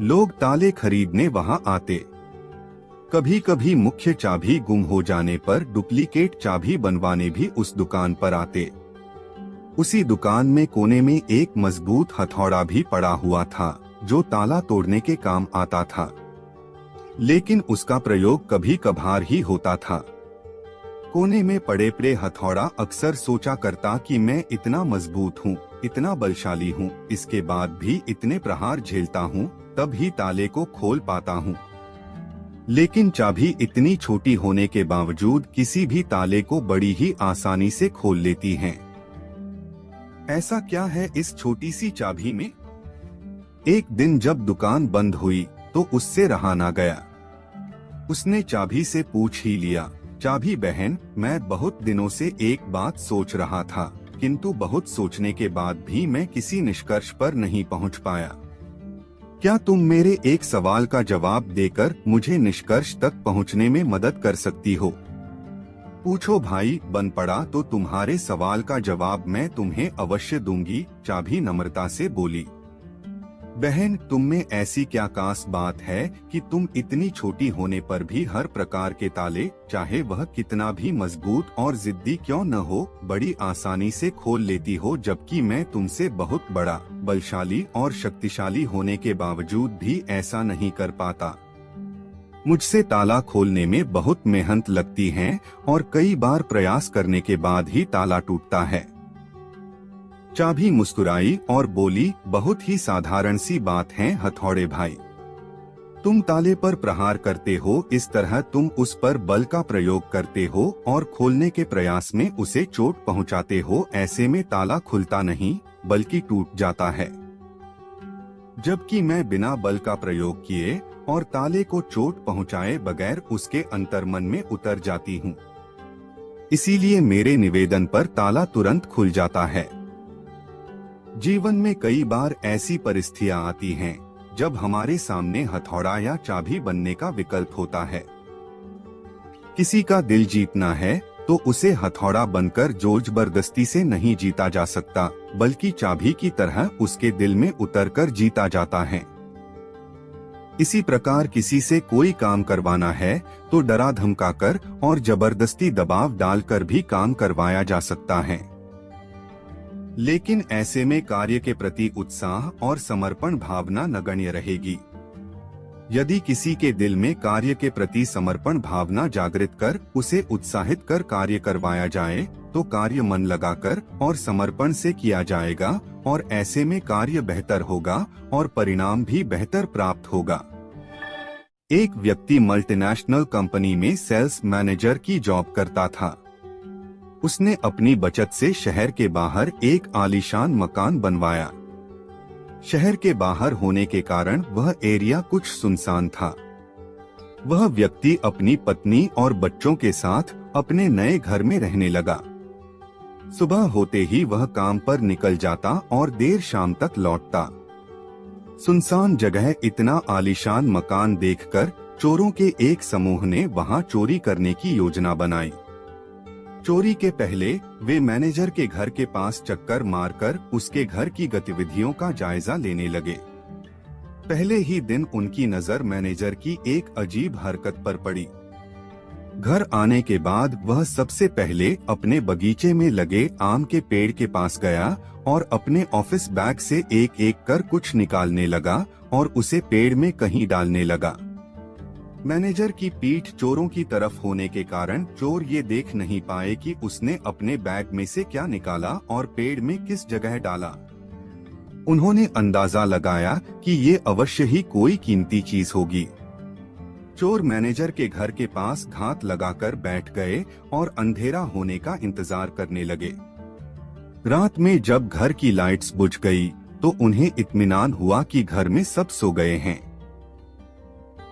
लोग ताले खरीदने वहां आते। कभी कभी मुख्य चाबी गुम हो जाने पर डुप्लीकेट चाबी बनवाने भी उस दुकान पर आते। उसी दुकान में कोने में एक मजबूत हथौड़ा भी पड़ा हुआ था जो ताला तोड़ने के काम आता था, लेकिन उसका प्रयोग कभी कभार ही होता था। कोने में पड़े हथौड़ा अक्सर सोचा करता कि मैं इतना मजबूत हूँ, इतना बलशाली हूँ, इसके बाद भी इतने प्रहार झेलता हूँ, तब ही ताले को खोल पाता हूँ। लेकिन चाबी इतनी छोटी होने के बावजूद किसी भी ताले को बड़ी ही आसानी से खोल लेती है। ऐसा क्या है इस छोटी सी चाबी में? एक दिन जब दुकान बंद हुई तो उससे रहा ना गया। उसने चाबी से पूछ ही लिया, चाबी बहन, मैं बहुत दिनों से एक बात सोच रहा था, किंतु बहुत सोचने के बाद भी मैं किसी निष्कर्ष पर नहीं पहुंच पाया। क्या तुम मेरे एक सवाल का जवाब देकर मुझे निष्कर्ष तक पहुंचने में मदद कर सकती हो? पूछो भाई, बन पड़ा तो तुम्हारे सवाल का जवाब मैं तुम्हें अवश्य दूंगी, चाबी नम्रता से बोली। बहन, तुम में ऐसी क्या खास बात है कि तुम इतनी छोटी होने पर भी हर प्रकार के ताले, चाहे वह कितना भी मजबूत और जिद्दी क्यों न हो, बड़ी आसानी से खोल लेती हो, जबकि मैं तुमसे बहुत बड़ा, बलशाली और शक्तिशाली होने के बावजूद भी ऐसा नहीं कर पाता। मुझसे ताला खोलने में बहुत मेहनत लगती है और कई बार प्रयास करने के बाद ही ताला टूटता है। चाबी मुस्कुराई और बोली, बहुत ही साधारण सी बात है हथौड़े भाई। तुम ताले पर प्रहार करते हो, इस तरह तुम उस पर बल का प्रयोग करते हो और खोलने के प्रयास में उसे चोट पहुंचाते हो। ऐसे में ताला खुलता नहीं बल्कि टूट जाता है, जबकि मैं बिना बल का प्रयोग किए और ताले को चोट पहुंचाए बगैर उसके अंतर्मन में उतर जाती हूँ। इसीलिए मेरे निवेदन पर ताला तुरंत खुल जाता है। जीवन में कई बार ऐसी परिस्थितियां आती हैं जब हमारे सामने हथौड़ा या चाबी बनने का विकल्प होता है। किसी का दिल जीतना है तो उसे हथौड़ा बनकर जोर जबरदस्ती से नहीं जीता जा सकता, बल्कि चाबी की तरह उसके दिल में उतरकर जीता जाता है। इसी प्रकार किसी से कोई काम करवाना है तो डरा धमकाकर और जबरदस्ती दबाव डालकर भी काम करवाया जा सकता है। लेकिन ऐसे में कार्य के प्रति उत्साह और समर्पण भावना नगण्य रहेगी। यदि किसी के दिल में कार्य के प्रति समर्पण भावना जागृत कर उसे उत्साहित कर कार्य करवाया जाए तो कार्य मन लगाकर और समर्पण से किया जाएगा और ऐसे में कार्य बेहतर होगा और परिणाम भी बेहतर प्राप्त होगा। एक व्यक्ति मल्टीनेशनल कंपनी में सेल्स मैनेजर की जॉब करता था। उसने अपनी बचत से शहर के बाहर एक आलीशान मकान बनवाया। शहर के बाहर होने के कारण वह एरिया कुछ सुनसान था। वह व्यक्ति अपनी पत्नी और बच्चों के साथ अपने नए घर में रहने लगा। सुबह होते ही वह काम पर निकल जाता और देर शाम तक लौटता। सुनसान जगह इतना आलीशान मकान देखकर चोरों के एक समूह ने वहां चोरी करने की योजना बनाई। चोरी के पहले वे मैनेजर के घर के पास चक्कर मारकर उसके घर की गतिविधियों का जायजा लेने लगे। पहले ही दिन उनकी नजर मैनेजर की एक अजीब हरकत पर पड़ी। घर आने के बाद वह सबसे पहले अपने बगीचे में लगे आम के पेड़ के पास गया और अपने ऑफिस बैग से एक एक कर कुछ निकालने लगा और उसे पेड़ में कहीं डालने लगा। मैनेजर की पीठ चोरों की तरफ होने के कारण चोर ये देख नहीं पाए कि उसने अपने बैग में से क्या निकाला और पेड़ में किस जगह डाला। उन्होंने अंदाजा लगाया कि ये अवश्य ही कोई कीमती चीज होगी। चोर मैनेजर के घर के पास घात लगाकर बैठ गए और अंधेरा होने का इंतजार करने लगे। रात में जब घर की लाइट्स बुझ गई तो उन्हें इत्मीनान हुआ कि घर में सब सो गए हैं।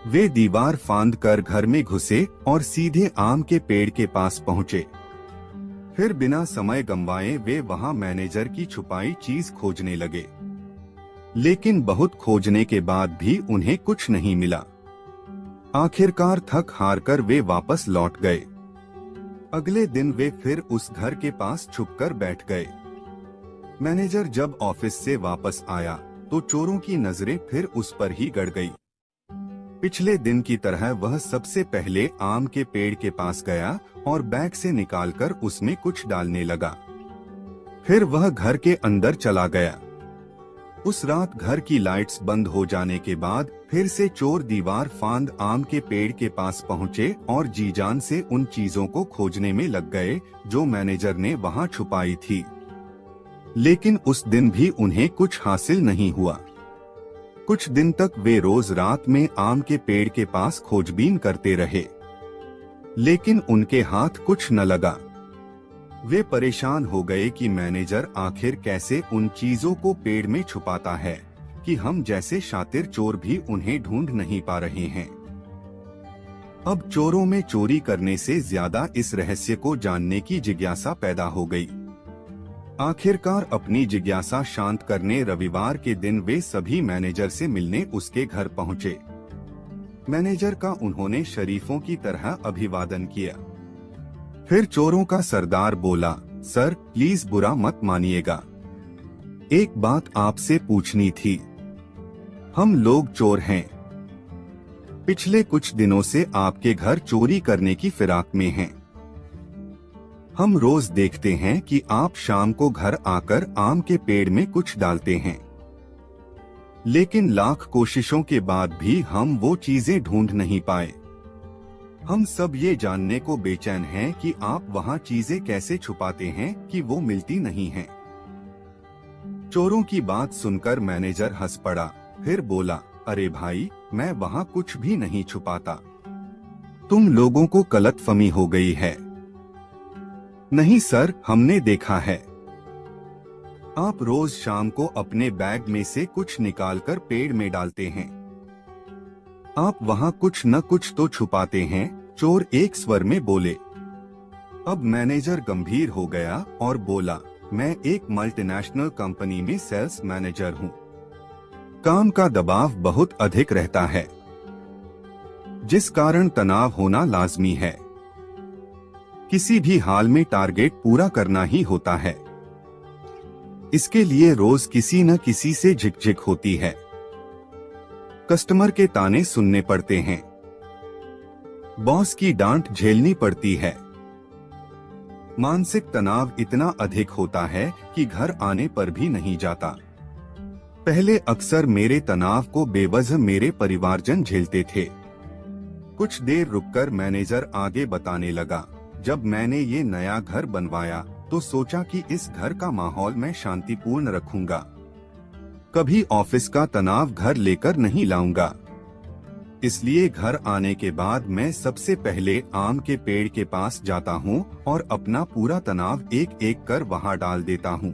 वे दीवार फांद कर घर में घुसे और सीधे आम के पेड़ के पास पहुंचे। फिर बिना समय गंवाए वे वहां मैनेजर की छुपाई चीज खोजने लगे, लेकिन बहुत खोजने के बाद भी उन्हें कुछ नहीं मिला। आखिरकार थक हार कर वे वापस लौट गए। अगले दिन वे फिर उस घर के पास छुपकर बैठ गए। मैनेजर जब ऑफिस से वापस आया तो चोरों की नजरें फिर उस पर ही गड़ गई। पिछले दिन की तरह वह सबसे पहले आम के पेड़ के पास गया और बैग से निकालकर उसमें कुछ डालने लगा। फिर वह घर के अंदर चला गया। उस रात घर की लाइट्स बंद हो जाने के बाद फिर से चोर दीवार फांद आम के पेड़ के पास पहुंचे और जी जान से उन चीजों को खोजने में लग गए जो मैनेजर ने वहां छुपाई थी। लेकिन उस दिन भी उन्हें कुछ हासिल नहीं हुआ। कुछ दिन तक वे रोज रात में आम के पेड़ के पास खोजबीन करते रहे, लेकिन उनके हाथ कुछ न लगा। वे परेशान हो गए कि मैनेजर आखिर कैसे उन चीजों को पेड़ में छुपाता है कि हम जैसे शातिर चोर भी उन्हें ढूंढ नहीं पा रहे हैं। अब चोरों में चोरी करने से ज्यादा इस रहस्य को जानने की जिज्ञासा पैदा हो गई। आखिरकार अपनी जिज्ञासा शांत करने रविवार के दिन वे सभी मैनेजर से मिलने उसके घर पहुंचे। मैनेजर का उन्होंने शरीफों की तरह अभिवादन किया। फिर चोरों का सरदार बोला, सर प्लीज बुरा मत मानिएगा, एक बात आपसे पूछनी थी। हम लोग चोर हैं। पिछले कुछ दिनों से आपके घर चोरी करने की फिराक में हैं। हम रोज देखते हैं कि आप शाम को घर आकर आम के पेड़ में कुछ डालते हैं, लेकिन लाख कोशिशों के बाद भी हम वो चीजें ढूंढ नहीं पाए। हम सब ये जानने को बेचैन हैं कि आप वहाँ चीजें कैसे छुपाते हैं कि वो मिलती नहीं हैं। चोरों की बात सुनकर मैनेजर हंस पड़ा, फिर बोला, अरे भाई मैं वहाँ कुछ भी नहीं छुपाता, तुम लोगों को गलतफहमी हो गई है। नहीं सर, हमने देखा है, आप रोज शाम को अपने बैग में से कुछ निकालकर पेड़ में डालते हैं। आप वहाँ कुछ न कुछ तो छुपाते हैं, चोर एक स्वर में बोले। अब मैनेजर गंभीर हो गया और बोला, मैं एक मल्टीनेशनल कंपनी में सेल्स मैनेजर हूँ। काम का दबाव बहुत अधिक रहता है, जिस कारण तनाव होना लाजमी है। किसी भी हाल में टारगेट पूरा करना ही होता है। इसके लिए रोज किसी न किसी से झिकझिक होती है। कस्टमर के ताने सुनने पड़ते हैं, बॉस की डांट झेलनी पड़ती है। मानसिक तनाव इतना अधिक होता है कि घर आने पर भी नहीं जाता। पहले अक्सर मेरे तनाव को बेवजह मेरे परिवारजन झेलते थे। कुछ देर रुककर मैनेजर आगे बताने लगा, जब मैंने ये नया घर बनवाया तो सोचा कि इस घर का माहौल मैं शांतिपूर्ण रखूंगा। कभी ऑफिस का तनाव घर लेकर नहीं लाऊंगा। इसलिए घर आने के बाद मैं सबसे पहले आम के पेड़ के पास जाता हूँ और अपना पूरा तनाव एक एक कर वहाँ डाल देता हूँ।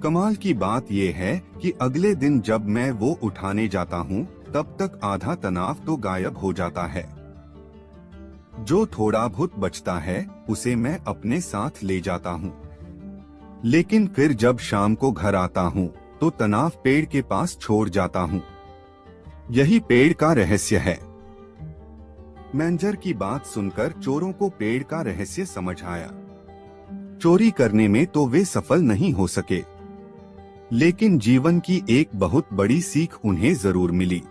कमाल की बात यह है कि अगले दिन जब मैं वो उठाने जाता हूँ तब तक आधा तनाव तो गायब हो जाता है। जो थोड़ा बहुत बचता है उसे मैं अपने साथ ले जाता हूँ, लेकिन फिर जब शाम को घर आता हूँ तो तनाव पेड़ के पास छोड़ जाता हूँ। यही पेड़ का रहस्य है। मैनेजर की बात सुनकर चोरों को पेड़ का रहस्य समझ आया। चोरी करने में तो वे सफल नहीं हो सके, लेकिन जीवन की एक बहुत बड़ी सीख उन्हें जरूर मिली।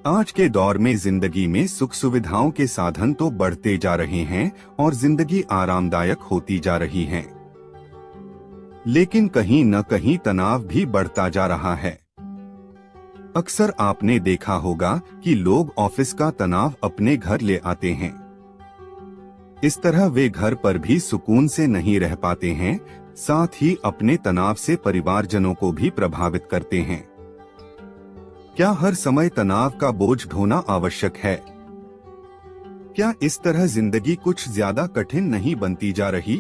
आज के दौर में जिंदगी में सुख सुविधाओं के साधन तो बढ़ते जा रहे हैं और जिंदगी आरामदायक होती जा रही है, लेकिन कहीं न कहीं तनाव भी बढ़ता जा रहा है। अक्सर आपने देखा होगा कि लोग ऑफिस का तनाव अपने घर ले आते हैं। इस तरह वे घर पर भी सुकून से नहीं रह पाते हैं, साथ ही अपने तनाव से परिवारजनों को भी प्रभावित करते हैं। क्या हर समय तनाव का बोझ ढोना आवश्यक है? क्या इस तरह जिंदगी कुछ ज्यादा कठिन नहीं बनती जा रही?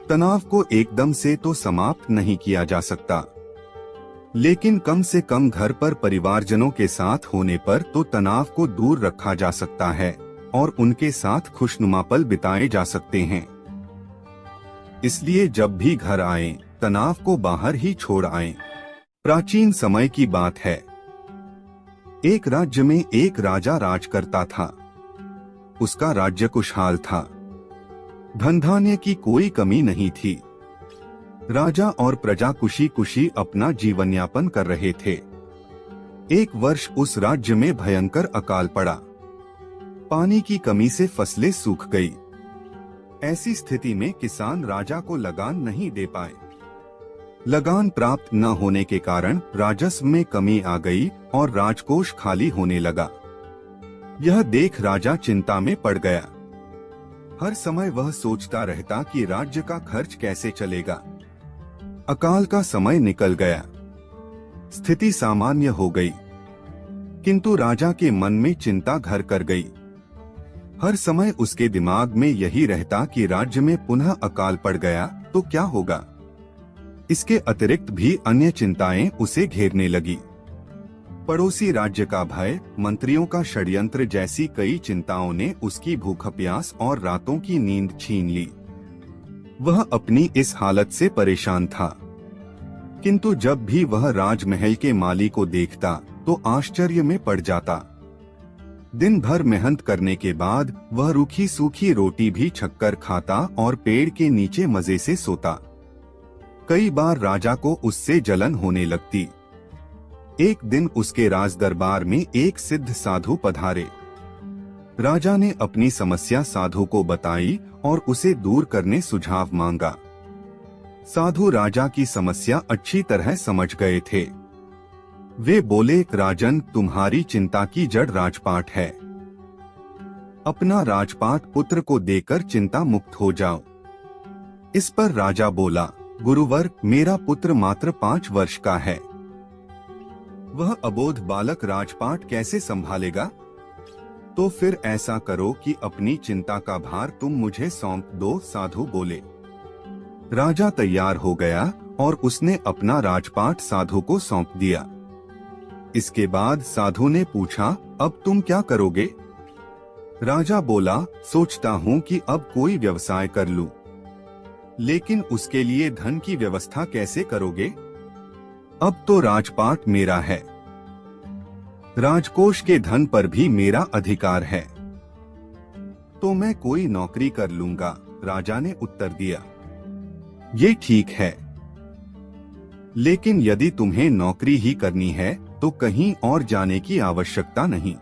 तनाव को एकदम से तो समाप्त नहीं किया जा सकता, लेकिन कम से कम घर पर परिवारजनों के साथ होने पर तो तनाव को दूर रखा जा सकता है और उनके साथ खुशनुमा पल बिताए जा सकते हैं। इसलिए जब भी घर आएं, तनाव को बाहर ही छोड़ आएं। प्राचीन समय की बात है। एक राज्य में एक राजा राज करता था। उसका राज्य खुशहाल था। धन धान्य की कोई कमी नहीं थी। राजा और प्रजा खुशी खुशी अपना जीवन यापन कर रहे थे। एक वर्ष उस राज्य में भयंकर अकाल पड़ा। पानी की कमी से फसलें सूख गई। ऐसी स्थिति में किसान राजा को लगान नहीं दे पाए। लगान प्राप्त न होने के कारण राजस्व में कमी आ गई और राजकोष खाली होने लगा। यह देख राजा चिंता में पड़ गया। हर समय वह सोचता रहता कि राज्य का खर्च कैसे चलेगा। अकाल का समय निकल गया। स्थिति सामान्य हो गई, किंतु राजा के मन में चिंता घर कर गई। हर समय उसके दिमाग में यही रहता कि राज्य में पुनः अकाल पड़ गया तो क्या होगा। इसके अतिरिक्त भी अन्य चिंताएं उसे घेरने लगी। पड़ोसी राज्य का भय, मंत्रियों का षड्यंत्र जैसी कई चिंताओं ने उसकी भूख प्यास और रातों की नींद छीन ली। वह अपनी इस हालत से परेशान था, किंतु जब भी वह राजमहल के माली को देखता तो आश्चर्य में पड़ जाता। दिन भर मेहनत करने के बाद वह रूखी सूखी रोटी भी छक्कर खाता और पेड़ के नीचे मजे से सोता। कई बार राजा को उससे जलन होने लगती। एक दिन उसके राज दरबार में एक सिद्ध साधु पधारे। राजा ने अपनी समस्या साधु को बताई और उसे दूर करने सुझाव मांगा। साधु राजा की समस्या अच्छी तरह समझ गए थे। वे बोले, राजन, तुम्हारी चिंता की जड़ राजपाट है। अपना राजपाट पुत्र को देकर चिंता मुक्त हो जाओ। इस पर राजा बोला, गुरुवर, मेरा पुत्र मात्र 5 वर्ष का है। वह अबोध बालक राजपाट कैसे संभालेगा? तो फिर ऐसा करो कि अपनी चिंता का भार तुम मुझे सौंप दो, साधु बोले। राजा तैयार हो गया और उसने अपना राजपाट साधु को सौंप दिया। इसके बाद साधु ने पूछा, अब तुम क्या करोगे? राजा बोला, सोचता हूँ कि अब कोई व्यवसाय कर लूं। लेकिन उसके लिए धन की व्यवस्था कैसे करोगे? अब तो राजपाट मेरा है। राजकोष के धन पर भी मेरा अधिकार है। तो मैं कोई नौकरी कर लूंगा, राजा ने उत्तर दिया। ये ठीक है, लेकिन यदि तुम्हें नौकरी ही करनी है तो कहीं और जाने की आवश्यकता नहीं।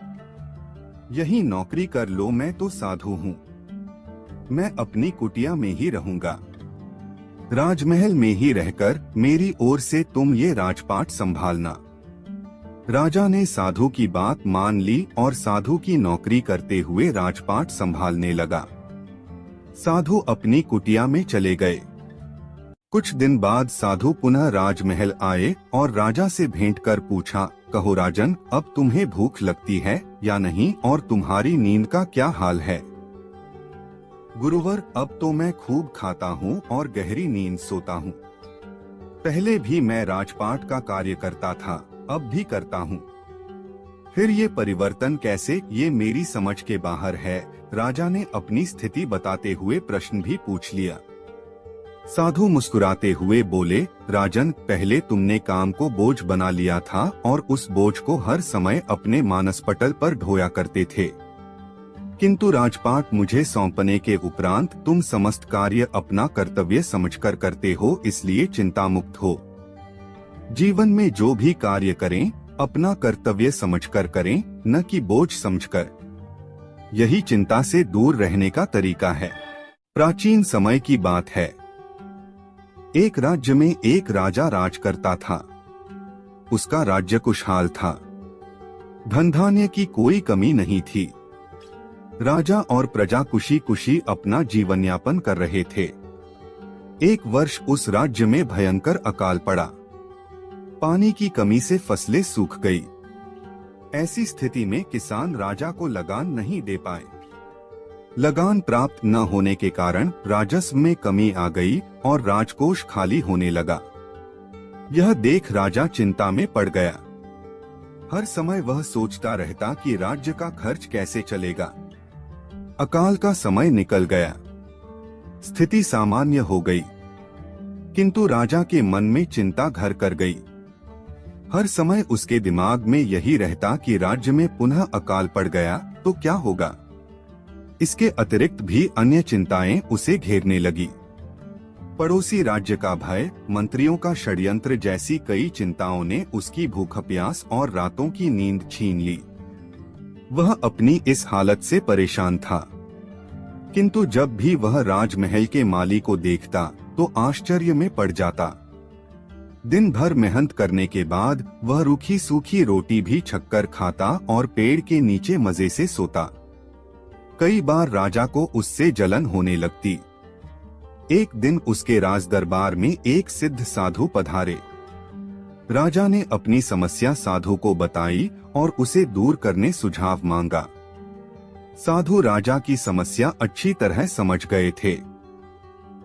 यही नौकरी कर लो, मैं तो साधु हूँ। मैं अपनी कुटिया में ही रहूंगा। राजमहल में ही रहकर मेरी ओर से तुम ये राजपाट संभालना। राजा ने साधु की बात मान ली और साधु की नौकरी करते हुए राजपाट संभालने लगा। साधु अपनी कुटिया में चले गए। कुछ दिन बाद साधु पुनः राजमहल आए और राजा से भेंट कर पूछा, कहो राजन, अब तुम्हें भूख लगती है या नहीं और तुम्हारी नींद का क्या हाल है? गुरुवर, अब तो मैं खूब खाता हूँ और गहरी नींद सोता हूँ। पहले भी मैं राजपाट का कार्य करता था, अब भी करता हूँ। फिर ये परिवर्तन कैसे, ये मेरी समझ के बाहर है। राजा ने अपनी स्थिति बताते हुए प्रश्न भी पूछ लिया। साधु मुस्कुराते हुए बोले, राजन, पहले तुमने काम को बोझ बना लिया था और उस बोझ को हर समय अपने मानस पटल पर ढोया करते थे, किंतु राजपाट मुझे सौंपने के उपरांत तुम समस्त कार्य अपना कर्तव्य समझकर करते हो, इसलिए चिंता मुक्त हो। जीवन में जो भी कार्य करें अपना कर्तव्य समझकर करें, न कि बोझ समझकर। यही चिंता से दूर रहने का तरीका है। प्राचीन समय की बात है। एक राज्य में एक राजा राज करता था। उसका राज्य खुशहाल था। धन धान्य की कोई कमी नहीं थी। राजा और प्रजा खुशी खुशी अपना जीवन यापन कर रहे थे। एक वर्ष उस राज्य में भयंकर अकाल पड़ा। पानी की कमी से फसलें सूख गई। ऐसी स्थिति में किसान राजा को लगान नहीं दे पाए। लगान प्राप्त न होने के कारण राजस्व में कमी आ गई और राजकोष खाली होने लगा। यह देख राजा चिंता में पड़ गया। हर समय वह सोचता रहता कि राज्य का खर्च कैसे चलेगा। अकाल का समय निकल गया, स्थिति सामान्य हो गई, किंतु राजा के मन में चिंता घर कर गई। हर समय उसके दिमाग में यही रहता कि राज्य में पुनः अकाल पड़ गया तो क्या होगा। इसके अतिरिक्त भी अन्य चिंताएं उसे घेरने लगी। पड़ोसी राज्य का भय, मंत्रियों का षड्यंत्र जैसी कई चिंताओं ने उसकी भूख प्यास और रातों की नींद छीन ली। वह अपनी इस हालत से परेशान था, किंतु जब भी वह राजमहल के माली को देखता तो आश्चर्य में पड़ जाता। दिन भर मेहनत करने के बाद वह रूखी सूखी रोटी भी छककर खाता और पेड़ के नीचे मजे से सोता। कई बार राजा को उससे जलन होने लगती। एक दिन उसके राज दरबार में एक सिद्ध साधु पधारे। राजा ने अपनी समस्या साधु को बताई और उसे दूर करने सुझाव मांगा। साधु राजा की समस्या अच्छी तरह समझ गए थे।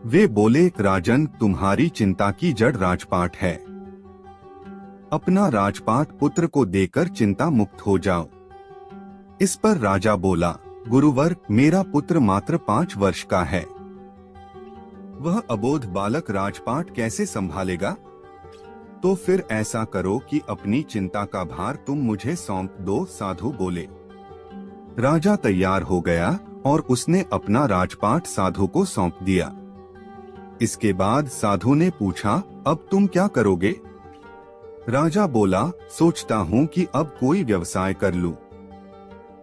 वे बोले, राजन, तुम्हारी चिंता की जड़ राजपाट है। अपना राजपाट पुत्र को देकर चिंता मुक्त हो जाओ। इस पर राजा बोला, गुरुवर, मेरा पुत्र मात्र 5 वर्ष का है। वह अबोध बालक राजपाट कैसे संभालेगा? तो फिर ऐसा करो कि अपनी चिंता का भार तुम मुझे सौंप दो, साधु बोले। राजा तैयार हो गया और उसने अपना राजपाट साधु को सौंप दिया। इसके बाद साधु ने पूछा, अब तुम क्या करोगे? राजा बोला, सोचता हूँ कि अब कोई व्यवसाय कर लूं।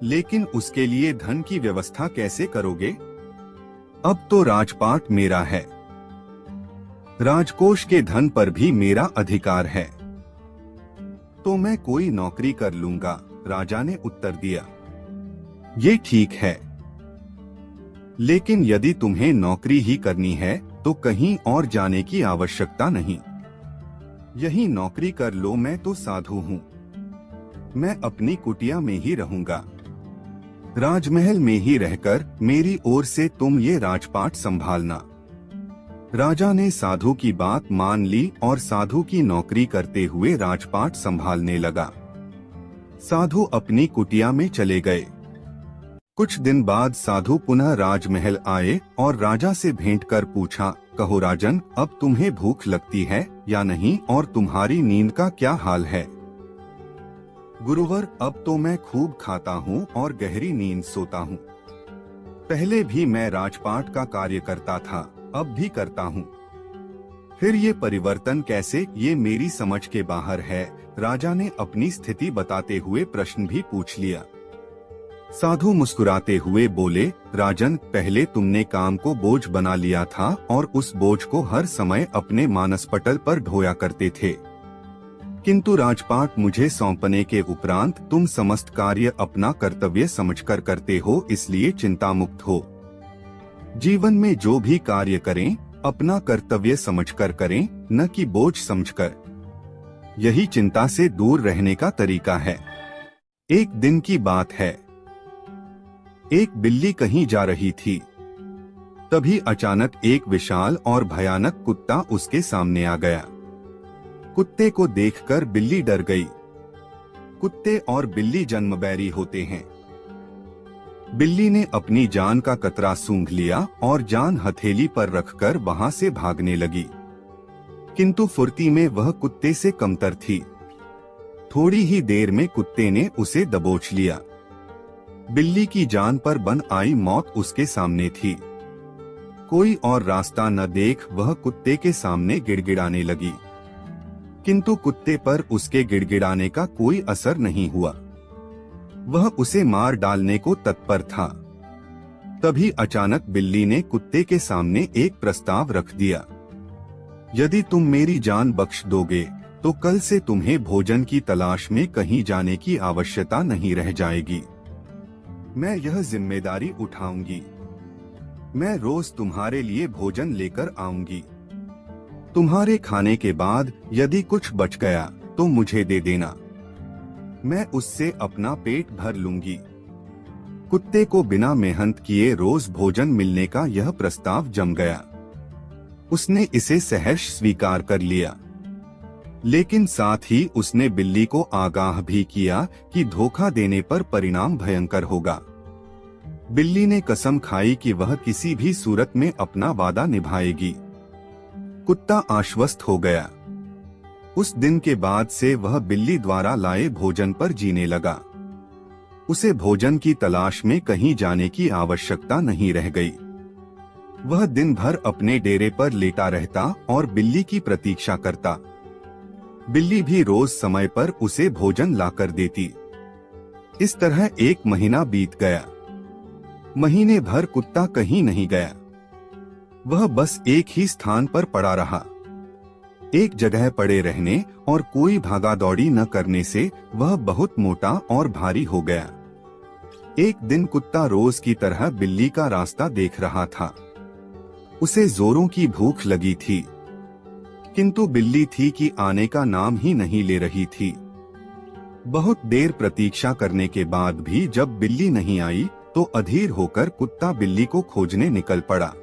लेकिन उसके लिए धन की व्यवस्था कैसे करोगे? अब तो राजपाट मेरा है, राजकोष के धन पर भी मेरा अधिकार है, तो मैं कोई नौकरी कर लूंगा, राजा ने उत्तर दिया। ये ठीक है, लेकिन यदि तुम्हें नौकरी ही करनी है तो कहीं और जाने की आवश्यकता नहीं। यही नौकरी कर लो, मैं तो साधु हूँ, मैं अपनी कुटिया में ही रहूंगा। राजमहल में ही रहकर मेरी ओर से तुम ये राजपाट संभालना। राजा ने साधु की बात मान ली और साधु की नौकरी करते हुए राजपाट संभालने लगा। साधु अपनी कुटिया में चले गए। कुछ दिन बाद साधु पुनः राजमहल आए और राजा से भेंट कर पूछा, कहो राजन, अब तुम्हें भूख लगती है या नहीं और तुम्हारी नींद का क्या हाल है? गुरुवर, अब तो मैं खूब खाता हूँ और गहरी नींद सोता हूँ। पहले भी मैं राजपाट का कार्य करता था, अब भी करता हूँ। फिर ये परिवर्तन कैसे, ये मेरी समझ के बाहर है। राजा ने अपनी स्थिति बताते हुए प्रश्न भी पूछ लिया। साधु मुस्कुराते हुए बोले, राजन, पहले तुमने काम को बोझ बना लिया था और उस बोझ को हर समय अपने मानस पटल पर ढोया करते थे, किंतु राजपाट मुझे सौंपने के उपरांत तुम समस्त कार्य अपना कर्तव्य समझकर करते हो, इसलिए चिंता मुक्त हो। जीवन में जो भी कार्य करें अपना कर्तव्य समझकर करें, न कि बोझ समझकर। यही चिंता से दूर रहने का तरीका है। एक दिन की बात है, एक बिल्ली कहीं जा रही थी। तभी अचानक एक विशाल और भयानक कुत्ता उसके सामने आ गया। कुत्ते को देखकर बिल्ली डर गई। कुत्ते और बिल्ली जन्मबैरी होते हैं। बिल्ली ने अपनी जान का कतरा सूंघ लिया और जान हथेली पर रखकर वहां से भागने लगी, किंतु फुर्ती में वह कुत्ते से कमतर थी। थोड़ी ही देर में कुत्ते ने उसे दबोच लिया। बिल्ली की जान पर बन आई मौत उसके सामने थी। कोई और रास्ता न देख वह कुत्ते के सामने गिड़गिड़ाने लगी, किंतु कुत्ते पर उसके गिड़गिड़ाने का कोई असर नहीं हुआ। वह उसे मार डालने को तत्पर था। तभी अचानक बिल्ली ने कुत्ते के सामने एक प्रस्ताव रख दिया, यदि तुम मेरी जान बख्श दोगे तो कल से तुम्हें भोजन की तलाश में कहीं जाने की आवश्यकता नहीं रह जाएगी। मैं यह जिम्मेदारी उठाऊंगी। मैं रोज तुम्हारे लिए भोजन लेकर आऊंगी। तुम्हारे खाने के बाद यदि कुछ बच गया तो मुझे दे देना, मैं उससे अपना पेट भर लूंगी। कुत्ते को बिना मेहनत किए रोज भोजन मिलने का यह प्रस्ताव जम गया। उसने इसे सहर्ष स्वीकार कर लिया, लेकिन साथ ही उसने बिल्ली को आगाह भी किया कि धोखा देने पर परिणाम भयंकर होगा। बिल्ली ने कसम खाई कि वह किसी भी सूरत में अपना वादा निभाएगी। कुत्ता आश्वस्त हो गया। उस दिन के बाद से वह बिल्ली द्वारा लाए भोजन पर जीने लगा। उसे भोजन की तलाश में कहीं जाने की आवश्यकता नहीं रह गई। वह दिन भर अपने डेरे पर लेटा रहता और बिल्ली की प्रतीक्षा करता। बिल्ली भी रोज समय पर उसे भोजन लाकर देती। इस तरह 1 महीना बीत गया। महीने भर कुत्ता कहीं नहीं गया। वह बस एक ही स्थान पर पड़ा रहा। एक जगह पड़े रहने और कोई भागा दौड़ी न करने से वह बहुत मोटा और भारी हो गया। एक दिन कुत्ता रोज की तरह बिल्ली का रास्ता देख रहा था। उसे जोरों की भूख लगी थी, किंतु बिल्ली थी कि आने का नाम ही नहीं ले रही थी। बहुत देर प्रतीक्षा करने के बाद भी जब बिल्ली नहीं आई तो अधीर होकर कुत्ता बिल्ली को खोजने निकल पड़ा।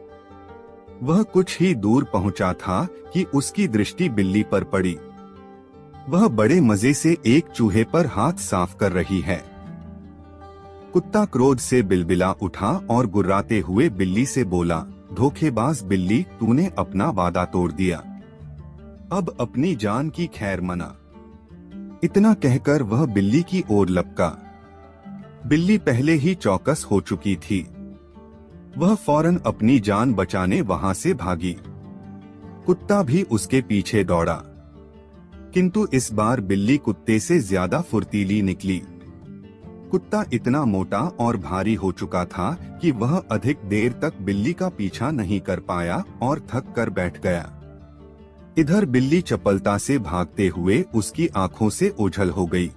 वह कुछ ही दूर पहुंचा था कि उसकी दृष्टि बिल्ली पर पड़ी। वह बड़े मजे से एक चूहे पर हाथ साफ कर रही है। कुत्ता क्रोध से बिलबिला उठा और गुर्राते हुए बिल्ली से बोला, धोखेबाज बिल्ली, तूने अपना वादा तोड़ दिया। अब अपनी जान की खैर मना। इतना कहकर वह बिल्ली की ओर लपका। बिल्ली पहले ही चौकस हो चुकी थी। वह फौरन अपनी जान बचाने वहां से भागी। कुत्ता भी उसके पीछे दौड़ा, किंतु इस बार बिल्ली कुत्ते से ज्यादा फुर्तीली निकली। कुत्ता इतना मोटा और भारी हो चुका था कि वह अधिक देर तक बिल्ली का पीछा नहीं कर पाया और थक कर बैठ गया। इधर बिल्ली चपलता से भागते हुए उसकी आंखों से ओझल हो गई।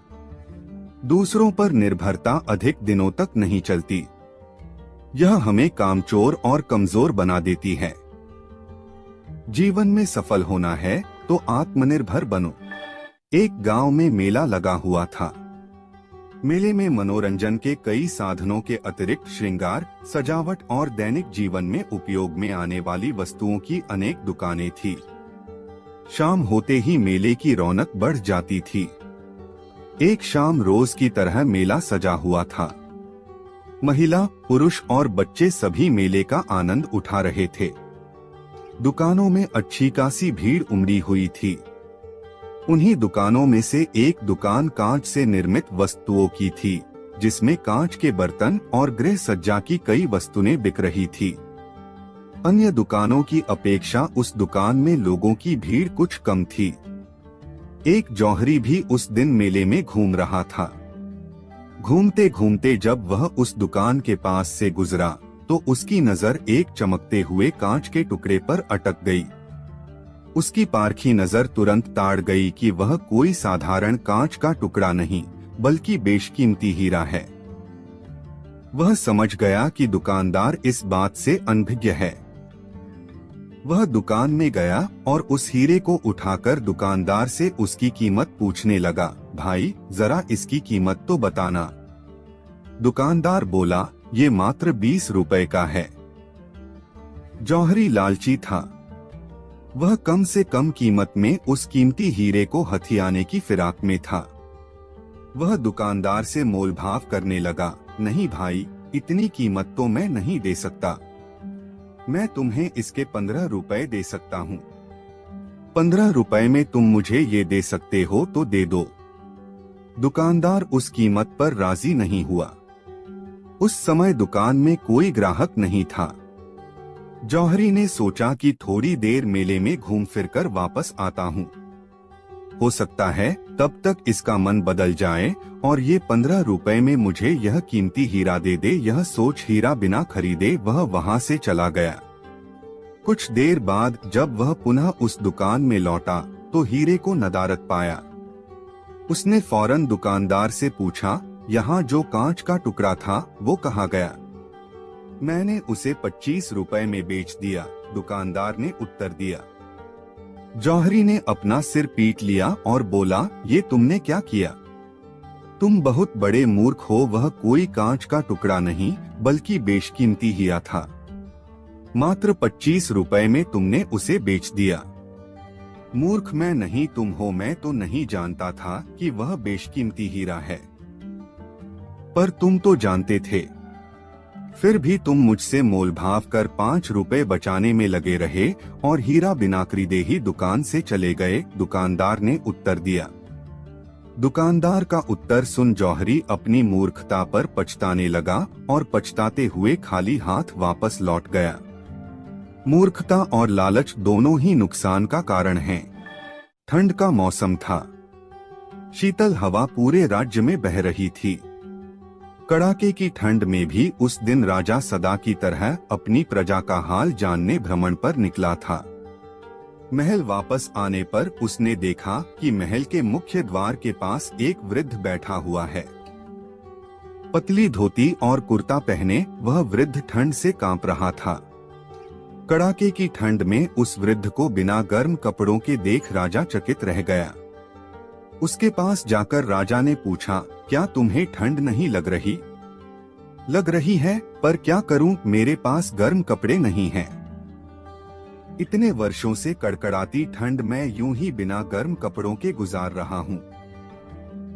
दूसरों पर निर्भरता अधिक दिनों तक नहीं चलती। यह हमें कामचोर और कमजोर बना देती है। जीवन में सफल होना है तो आत्मनिर्भर बनो। एक गांव में मेला लगा हुआ था। मेले में मनोरंजन के कई साधनों के अतिरिक्त श्रृंगार, सजावट और दैनिक जीवन में उपयोग में आने वाली वस्तुओं की अनेक दुकानें थी। शाम होते ही मेले की रौनक बढ़ जाती थी। एक शाम रोज की तरह मेला सजा हुआ था। महिला, पुरुष और बच्चे सभी मेले का आनंद उठा रहे थे। दुकानों में अच्छी खासी भीड़ उमड़ी हुई थी। उन्हीं दुकानों में से एक दुकान कांच से निर्मित वस्तुओं की थी, जिसमें कांच के बर्तन और गृह सज्जा की कई वस्तुएं बिक रही थी। अन्य दुकानों की अपेक्षा उस दुकान में लोगों की भीड़ कुछ कम थी। एक जौहरी भी उस दिन मेले में घूम रहा था। घूमते घूमते जब वह उस दुकान के पास से गुजरा तो उसकी नजर एक चमकते हुए कांच के टुकड़े पर अटक गई। उसकी पारखी नजर तुरंत ताड़ गई कि वह कोई साधारण कांच का टुकड़ा नहीं, बल्कि बेशकीमती हीरा है। वह समझ गया कि दुकानदार इस बात से अनभिज्ञ है। वह दुकान में गया और उस हीरे को उठाकर दुकानदार से उसकी कीमत पूछने लगा। भाई, जरा इसकी कीमत तो बताना। दुकानदार बोला, ये मात्र 20 रुपए का है। जौहरी लालची था। वह कम से कम कीमत में उस कीमती हीरे को हथियाने की फिराक में था। वह दुकानदार से मोलभाव करने लगा। नहीं भाई, इतनी कीमत तो मैं नहीं दे सकता। मैं तुम्हें इसके 15 रुपए दे सकता हूँ। 15 रुपए में तुम मुझे ये दे सकते हो तो दे दो। दुकानदार उस कीमत पर राजी नहीं हुआ। उस समय दुकान में कोई ग्राहक नहीं था। जौहरी ने सोचा कि थोड़ी देर मेले में घूम फिरकर वापस आता हूँ। हो सकता है तब तक इसका मन बदल जाए और ये 15 रुपए में मुझे यह कीमती हीरा दे दे। यह सोच हीरा बिना खरीदे वह वहां से चला गया। कुछ देर बाद जब वह पुनः उस दुकान में लौटा तो हीरे को नदारद पाया। उसने फौरन दुकानदार से पूछा, यहाँ जो कांच का टुकड़ा था वो कहाँ गया? मैंने उसे 25 रुपए में बेच दिया, दुकानदार ने उत्तर दिया। जौहरी ने अपना सिर पीट लिया और बोला, ये तुमने क्या किया? तुम बहुत बड़े मूर्ख हो। वह कोई कांच का टुकड़ा नहीं बल्कि बेशकीमती हीरा था। मात्र 25 रुपए में तुमने उसे बेच दिया। मूर्ख मैं नहीं तुम हो। मैं तो नहीं जानता था कि वह बेशकीमती हीरा है, पर तुम तो जानते थे। फिर भी तुम मुझसे मोलभाव कर 5 रुपए बचाने में लगे रहे और हीरा बिना खरीदे ही दुकान से चले गए, दुकानदार ने उत्तर दिया। दुकानदार का उत्तर सुन जौहरी अपनी मूर्खता पर पछताने लगा और पछताते हुए खाली हाथ वापस लौट गया। मूर्खता और लालच दोनों ही नुकसान का कारण हैं। ठंड का मौसम था। शीतल हवा पूरे राज्य में बह रही थी। कड़ाके की ठंड में भी उस दिन राजा सदा की तरह अपनी प्रजा का हाल जानने भ्रमण पर निकला था। महल वापस आने पर उसने देखा कि महल के मुख्य द्वार के पास एक वृद्ध बैठा हुआ है। पतली धोती और कुर्ता पहने वह वृद्ध ठंड से कांप रहा था। कड़ाके की ठंड में उस वृद्ध को बिना गर्म कपड़ों के देख राजा चकित रह गया। उसके पास जाकर राजा ने पूछा, क्या तुम्हें ठंड नहीं लग रही? लग रही है, पर क्या करूं, मेरे पास गर्म कपड़े नहीं हैं। इतने वर्षों से कड़कड़ाती ठंड में यूं ही बिना गर्म कपड़ों के गुजार रहा हूं।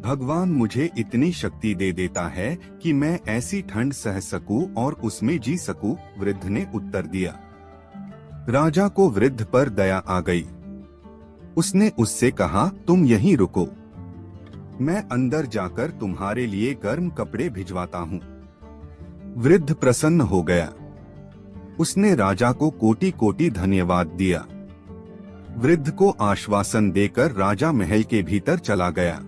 भगवान मुझे इतनी शक्ति दे देता है कि मैं ऐसी ठंड सह सकूं और उसमें जी सकूं, वृद्ध ने उत्तर दिया। राजा को वृद्ध पर दया आ गई। उसने उससे कहा, तुम यहीं रुको, मैं अंदर जाकर तुम्हारे लिए गर्म कपड़े भिजवाता हूँ। वृद्ध प्रसन्न हो गया। उसने राजा को कोटि कोटि धन्यवाद दिया। वृद्ध को आश्वासन देकर राजा महल के भीतर चला गया,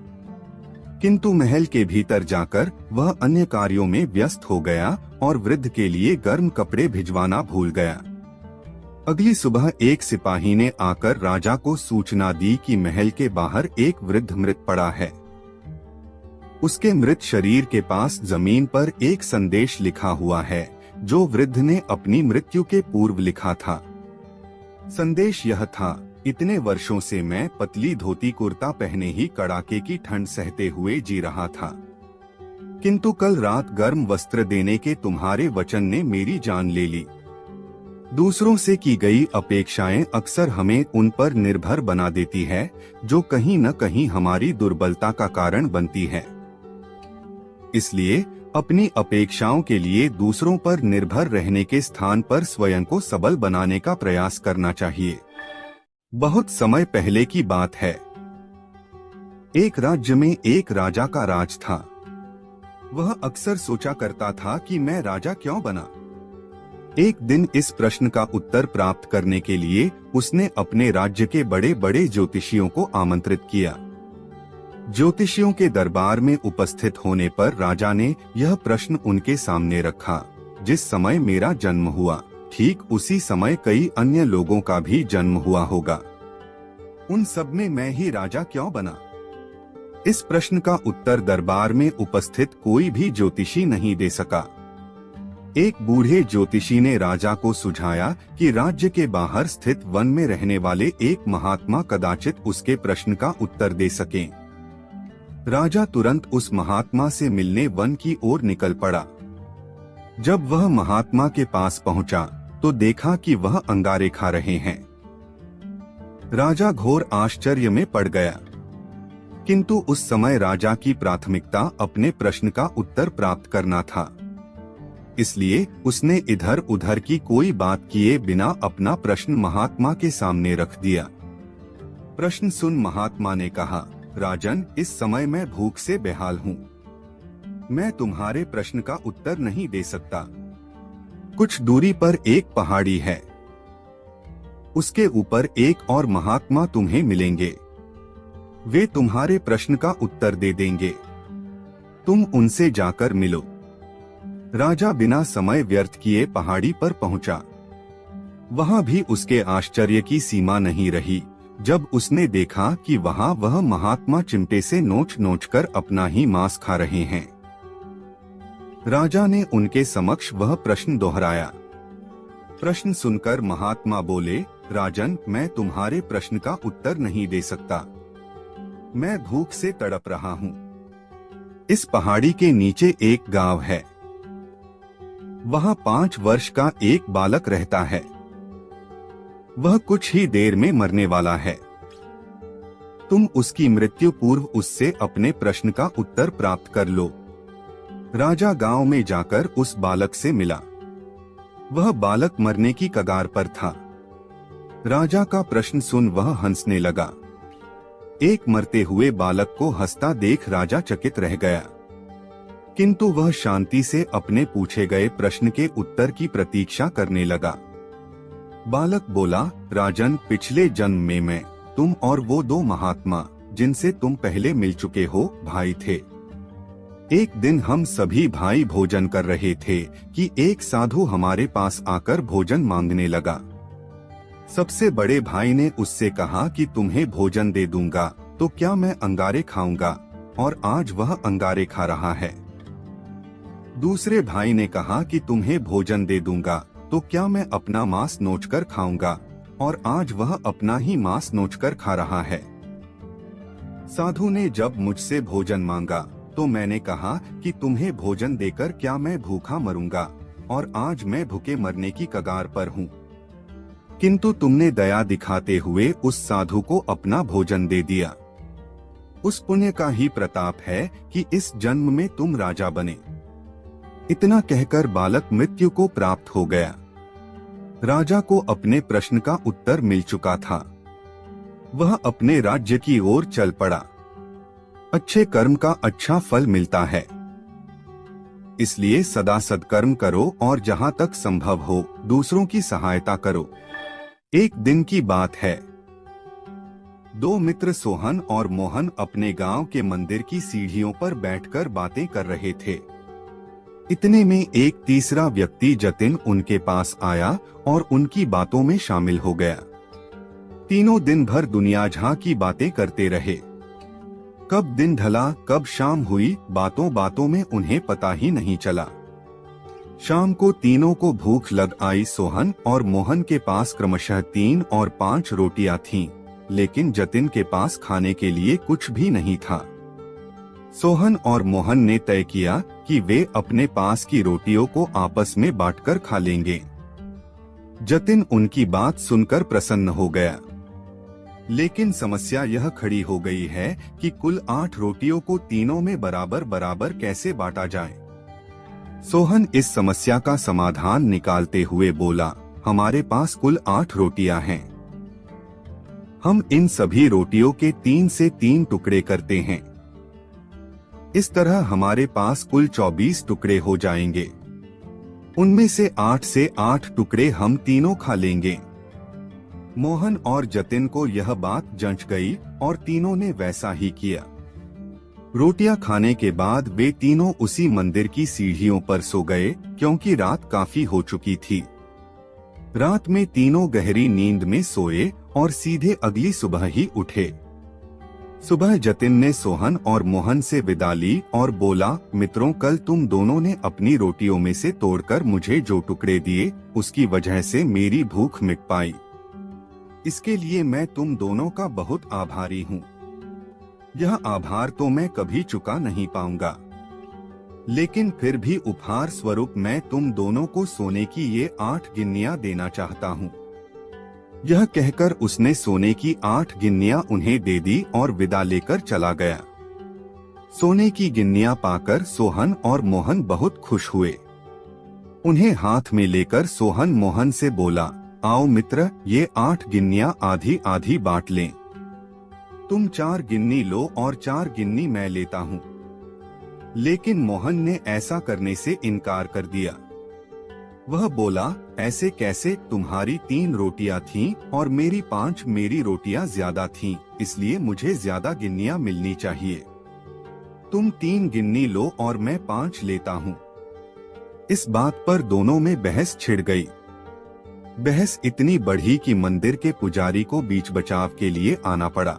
किंतु महल के भीतर जाकर वह अन्य कार्यों में व्यस्त हो गया और वृद्ध के लिए गर्म कपड़े भिजवाना भूल गया। अगली सुबह एक सिपाही ने आकर राजा को सूचना दी कि महल के बाहर एक वृद्ध मृत पड़ा है। उसके मृत शरीर के पास जमीन पर एक संदेश लिखा हुआ है, जो वृद्ध ने अपनी मृत्यु के पूर्व लिखा था। संदेश यह था, इतने वर्षों से मैं पतली धोती कुर्ता पहने ही कड़ाके की ठंड सहते हुए जी रहा था, किंतु कल रात गर्म वस्त्र देने के तुम्हारे वचन ने मेरी जान ले ली। दूसरों से की गई अपेक्षाएं अक्सर हमें उन पर निर्भर बना देती है, जो कहीं न कहीं हमारी दुर्बलता का कारण बनती है। इसलिए अपनी अपेक्षाओं के लिए दूसरों पर निर्भर रहने के स्थान पर स्वयं को सबल बनाने का प्रयास करना चाहिए। बहुत समय पहले की बात है। एक राज्य में एक राजा का राज था। वह अक्सर सोचा करता था कि मैं राजा क्यों बना। एक दिन इस प्रश्न का उत्तर प्राप्त करने के लिए उसने अपने राज्य के बड़े बड़े ज्योतिषियों को आमंत्रित किया। ज्योतिषियों के दरबार में उपस्थित होने पर राजा ने यह प्रश्न उनके सामने रखा, जिस समय मेरा जन्म हुआ, ठीक उसी समय कई अन्य लोगों का भी जन्म हुआ होगा। उन सब में मैं ही राजा क्यों बना? इस प्रश्न का उत्तर दरबार में उपस्थित कोई भी ज्योतिषी नहीं दे सका। एक बूढ़े ज्योतिषी ने राजा को सुझाया कि राज्य के बाहर स्थित वन में रहने वाले एक महात्मा कदाचित उसके प्रश्न का उत्तर दे सकें। राजा तुरंत उस महात्मा से मिलने वन की ओर निकल पड़ा। जब वह महात्मा के पास पहुंचा तो देखा कि वह अंगारे खा रहे हैं। राजा घोर आश्चर्य में पड़ गया, किंतु उस समय राजा की प्राथमिकता अपने प्रश्न का उत्तर प्राप्त करना था। इसलिए उसने इधर उधर की कोई बात किए बिना अपना प्रश्न महात्मा के सामने रख दिया। प्रश्न सुन महात्मा ने कहा, राजन, इस समय मैं भूख से बेहाल हूँ। मैं तुम्हारे प्रश्न का उत्तर नहीं दे सकता। कुछ दूरी पर एक पहाड़ी है, उसके ऊपर एक और महात्मा तुम्हें मिलेंगे। वे तुम्हारे प्रश्न का उत्तर दे देंगे। तुम उनसे जाकर मिलो। राजा बिना समय व्यर्थ किए पहाड़ी पर पहुंचा। वहां भी उसके आश्चर्य की सीमा नहीं रही जब उसने देखा कि वहां वह महात्मा चिमटे से नोच नोच कर अपना ही मांस खा रहे हैं। राजा ने उनके समक्ष वह प्रश्न दोहराया। प्रश्न सुनकर महात्मा बोले, राजन, मैं तुम्हारे प्रश्न का उत्तर नहीं दे सकता। मैं भूख से तड़प रहा हूँ। इस पहाड़ी के नीचे एक गांव है। वहाँ 5 वर्ष का एक बालक रहता है। वह कुछ ही देर में मरने वाला है। तुम उसकी मृत्यु पूर्व उससे अपने प्रश्न का उत्तर प्राप्त कर लो। राजा गांव में जाकर उस बालक से मिला। वह बालक मरने की कगार पर था। राजा का प्रश्न सुन वह हंसने लगा। एक मरते हुए बालक को हंसता देख राजा चकित रह गया, किंतु वह शांति से अपने पूछे गए प्रश्न के उत्तर की प्रतीक्षा करने लगा। बालक बोला, राजन, पिछले जन्म में मैं, तुम और वो 2 महात्मा जिनसे तुम पहले मिल चुके हो, भाई थे। एक दिन हम सभी भाई भोजन कर रहे थे कि एक साधु हमारे पास आकर भोजन मांगने लगा। सबसे बड़े भाई ने उससे कहा कि तुम्हें भोजन दे दूंगा तो क्या मैं अंगारे खाऊंगा, और आज वह अंगारे खा रहा है। दूसरे भाई ने कहा कि तुम्हें भोजन दे दूंगा तो क्या मैं अपना मांस नोचकर खाऊंगा, और आज वह अपना ही मांस नोचकर खा रहा है। साधु ने जब मुझसे भोजन मांगा तो मैंने कहा कि तुम्हें भोजन देकर क्या मैं भूखा मरूंगा, और आज मैं भूखे मरने की कगार पर हूँ। किंतु तुमने दया दिखाते हुए उस साधु को अपना भोजन दे दिया। उस पुण्य का ही प्रताप है कि इस जन्म में तुम राजा बने। इतना कहकर बालक मृत्यु को प्राप्त हो गया। राजा को अपने प्रश्न का उत्तर मिल चुका था। वह अपने राज्य की ओर चल पड़ा। अच्छे कर्म का अच्छा फल मिलता है, इसलिए सदा सत्कर्म करो और जहाँ तक संभव हो दूसरों की सहायता करो। एक दिन की बात है। 2 मित्र सोहन और मोहन अपने गांव के मंदिर की सीढ़ियों पर बैठकर बातें कर रहे थे। इतने में एक तीसरा व्यक्ति जतिन उनके पास आया और उनकी बातों में शामिल हो गया। तीनों दिन भर दुनिया जहां की बातें करते रहे। कब दिन ढला, कब शाम हुई, बातों बातों में उन्हें पता ही नहीं चला। शाम को तीनों को भूख लग आई। सोहन और मोहन के पास क्रमशः 3 और 5 रोटियां थीं, लेकिन जतिन के पास खाने के लिए कुछ भी नहीं था। सोहन और मोहन ने तय किया कि वे अपने पास की रोटियों को आपस में बांटकर खा लेंगे। जतिन उनकी बात सुनकर प्रसन्न हो गया, लेकिन समस्या यह खड़ी हो गई है कि कुल 8 रोटियों को तीनों में बराबर बराबर कैसे बांटा जाए। सोहन इस समस्या का समाधान निकालते हुए बोला, हमारे पास कुल 8 रोटियां हैं। हम इन सभी रोटियों के 3 से 3 टुकड़े करते हैं। इस तरह हमारे पास कुल 24 टुकड़े हो जाएंगे। उनमें से 8 टुकड़े हम तीनों खा लेंगे। मोहन और जतिन को यह बात जंच गई और तीनों ने वैसा ही किया। रोटियां खाने के बाद वे तीनों उसी मंदिर की सीढ़ियों पर सो गए, क्योंकि रात काफी हो चुकी थी। रात में तीनों गहरी नींद में सोए और सीधे अगली सुबह ही उठे। सुबह जतिन ने सोहन और मोहन से विदा ली और बोला, मित्रों, कल तुम दोनों ने अपनी रोटियों में से तोड़कर मुझे जो टुकड़े दिए, उसकी वजह से मेरी भूख मिट पाई। इसके लिए मैं तुम दोनों का बहुत आभारी हूँ। यह आभार तो मैं कभी चुका नहीं पाऊंगा, लेकिन फिर भी उपहार स्वरूप मैं तुम दोनों को सोने की ये 8 गिन्नियां देना चाहता हूँ। यह कहकर उसने सोने की 8 गिन्नियां उन्हें दे दी और विदा लेकर चला गया। सोने की गिन्नियां पाकर सोहन और मोहन बहुत खुश हुए। उन्हें हाथ में लेकर सोहन मोहन से बोला, आओ मित्र, ये 8 गिन्नियां आधी आधी बांट लें। तुम 4 गिन्नी लो और 4 गिन्नी मैं लेता हूँ। लेकिन मोहन ने ऐसा करने से इनकार कर दिया। वह बोला, ऐसे कैसे, तुम्हारी 3 रोटियां थीं और मेरी 5, मेरी रोटियां ज्यादा थीं, इसलिए मुझे ज्यादा गिन्नियां मिलनी चाहिए। तुम 3 गिन्नी लो और मैं 5 लेता हूँ। इस बात पर दोनों में बहस छिड़ गई। बहस इतनी बढ़ी कि मंदिर के पुजारी को बीच बचाव के लिए आना पड़ा।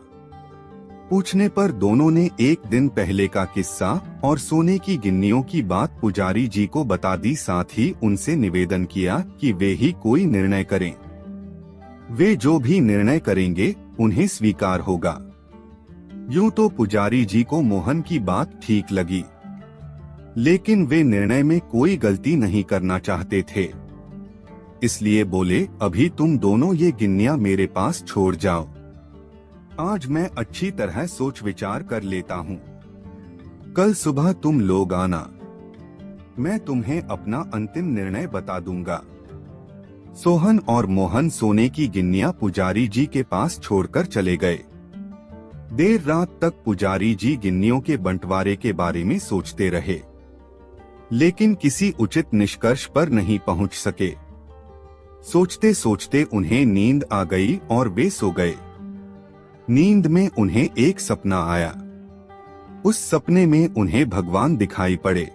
पूछने पर दोनों ने एक दिन पहले का किस्सा और सोने की गिन्नियों की बात पुजारी जी को बता दी। साथ ही उनसे निवेदन किया कि वे ही कोई निर्णय करें। वे जो भी निर्णय करेंगे उन्हें स्वीकार होगा। यूं तो पुजारी जी को मोहन की बात ठीक लगी, लेकिन वे निर्णय में कोई गलती नहीं करना चाहते थे। इसलिए बोले, अभी तुम दोनों ये गिन्नियां मेरे पास छोड़ जाओ। आज मैं अच्छी तरह सोच विचार कर लेता हूँ। कल सुबह तुम लोग आना, मैं तुम्हें अपना अंतिम निर्णय बता दूंगा। सोहन और मोहन सोने की गिन्नियां पुजारी जी के पास छोड़कर चले गए। देर रात तक पुजारी जी गिन्नियों के बंटवारे के बारे में सोचते रहे, लेकिन किसी उचित निष्कर्ष पर नहीं पहुंच सके। सोचते सोचते उन्हें नींद आ गई और वे सो गए। नींद में उन्हें एक सपना आया। उस सपने में उन्हें भगवान दिखाई पड़े।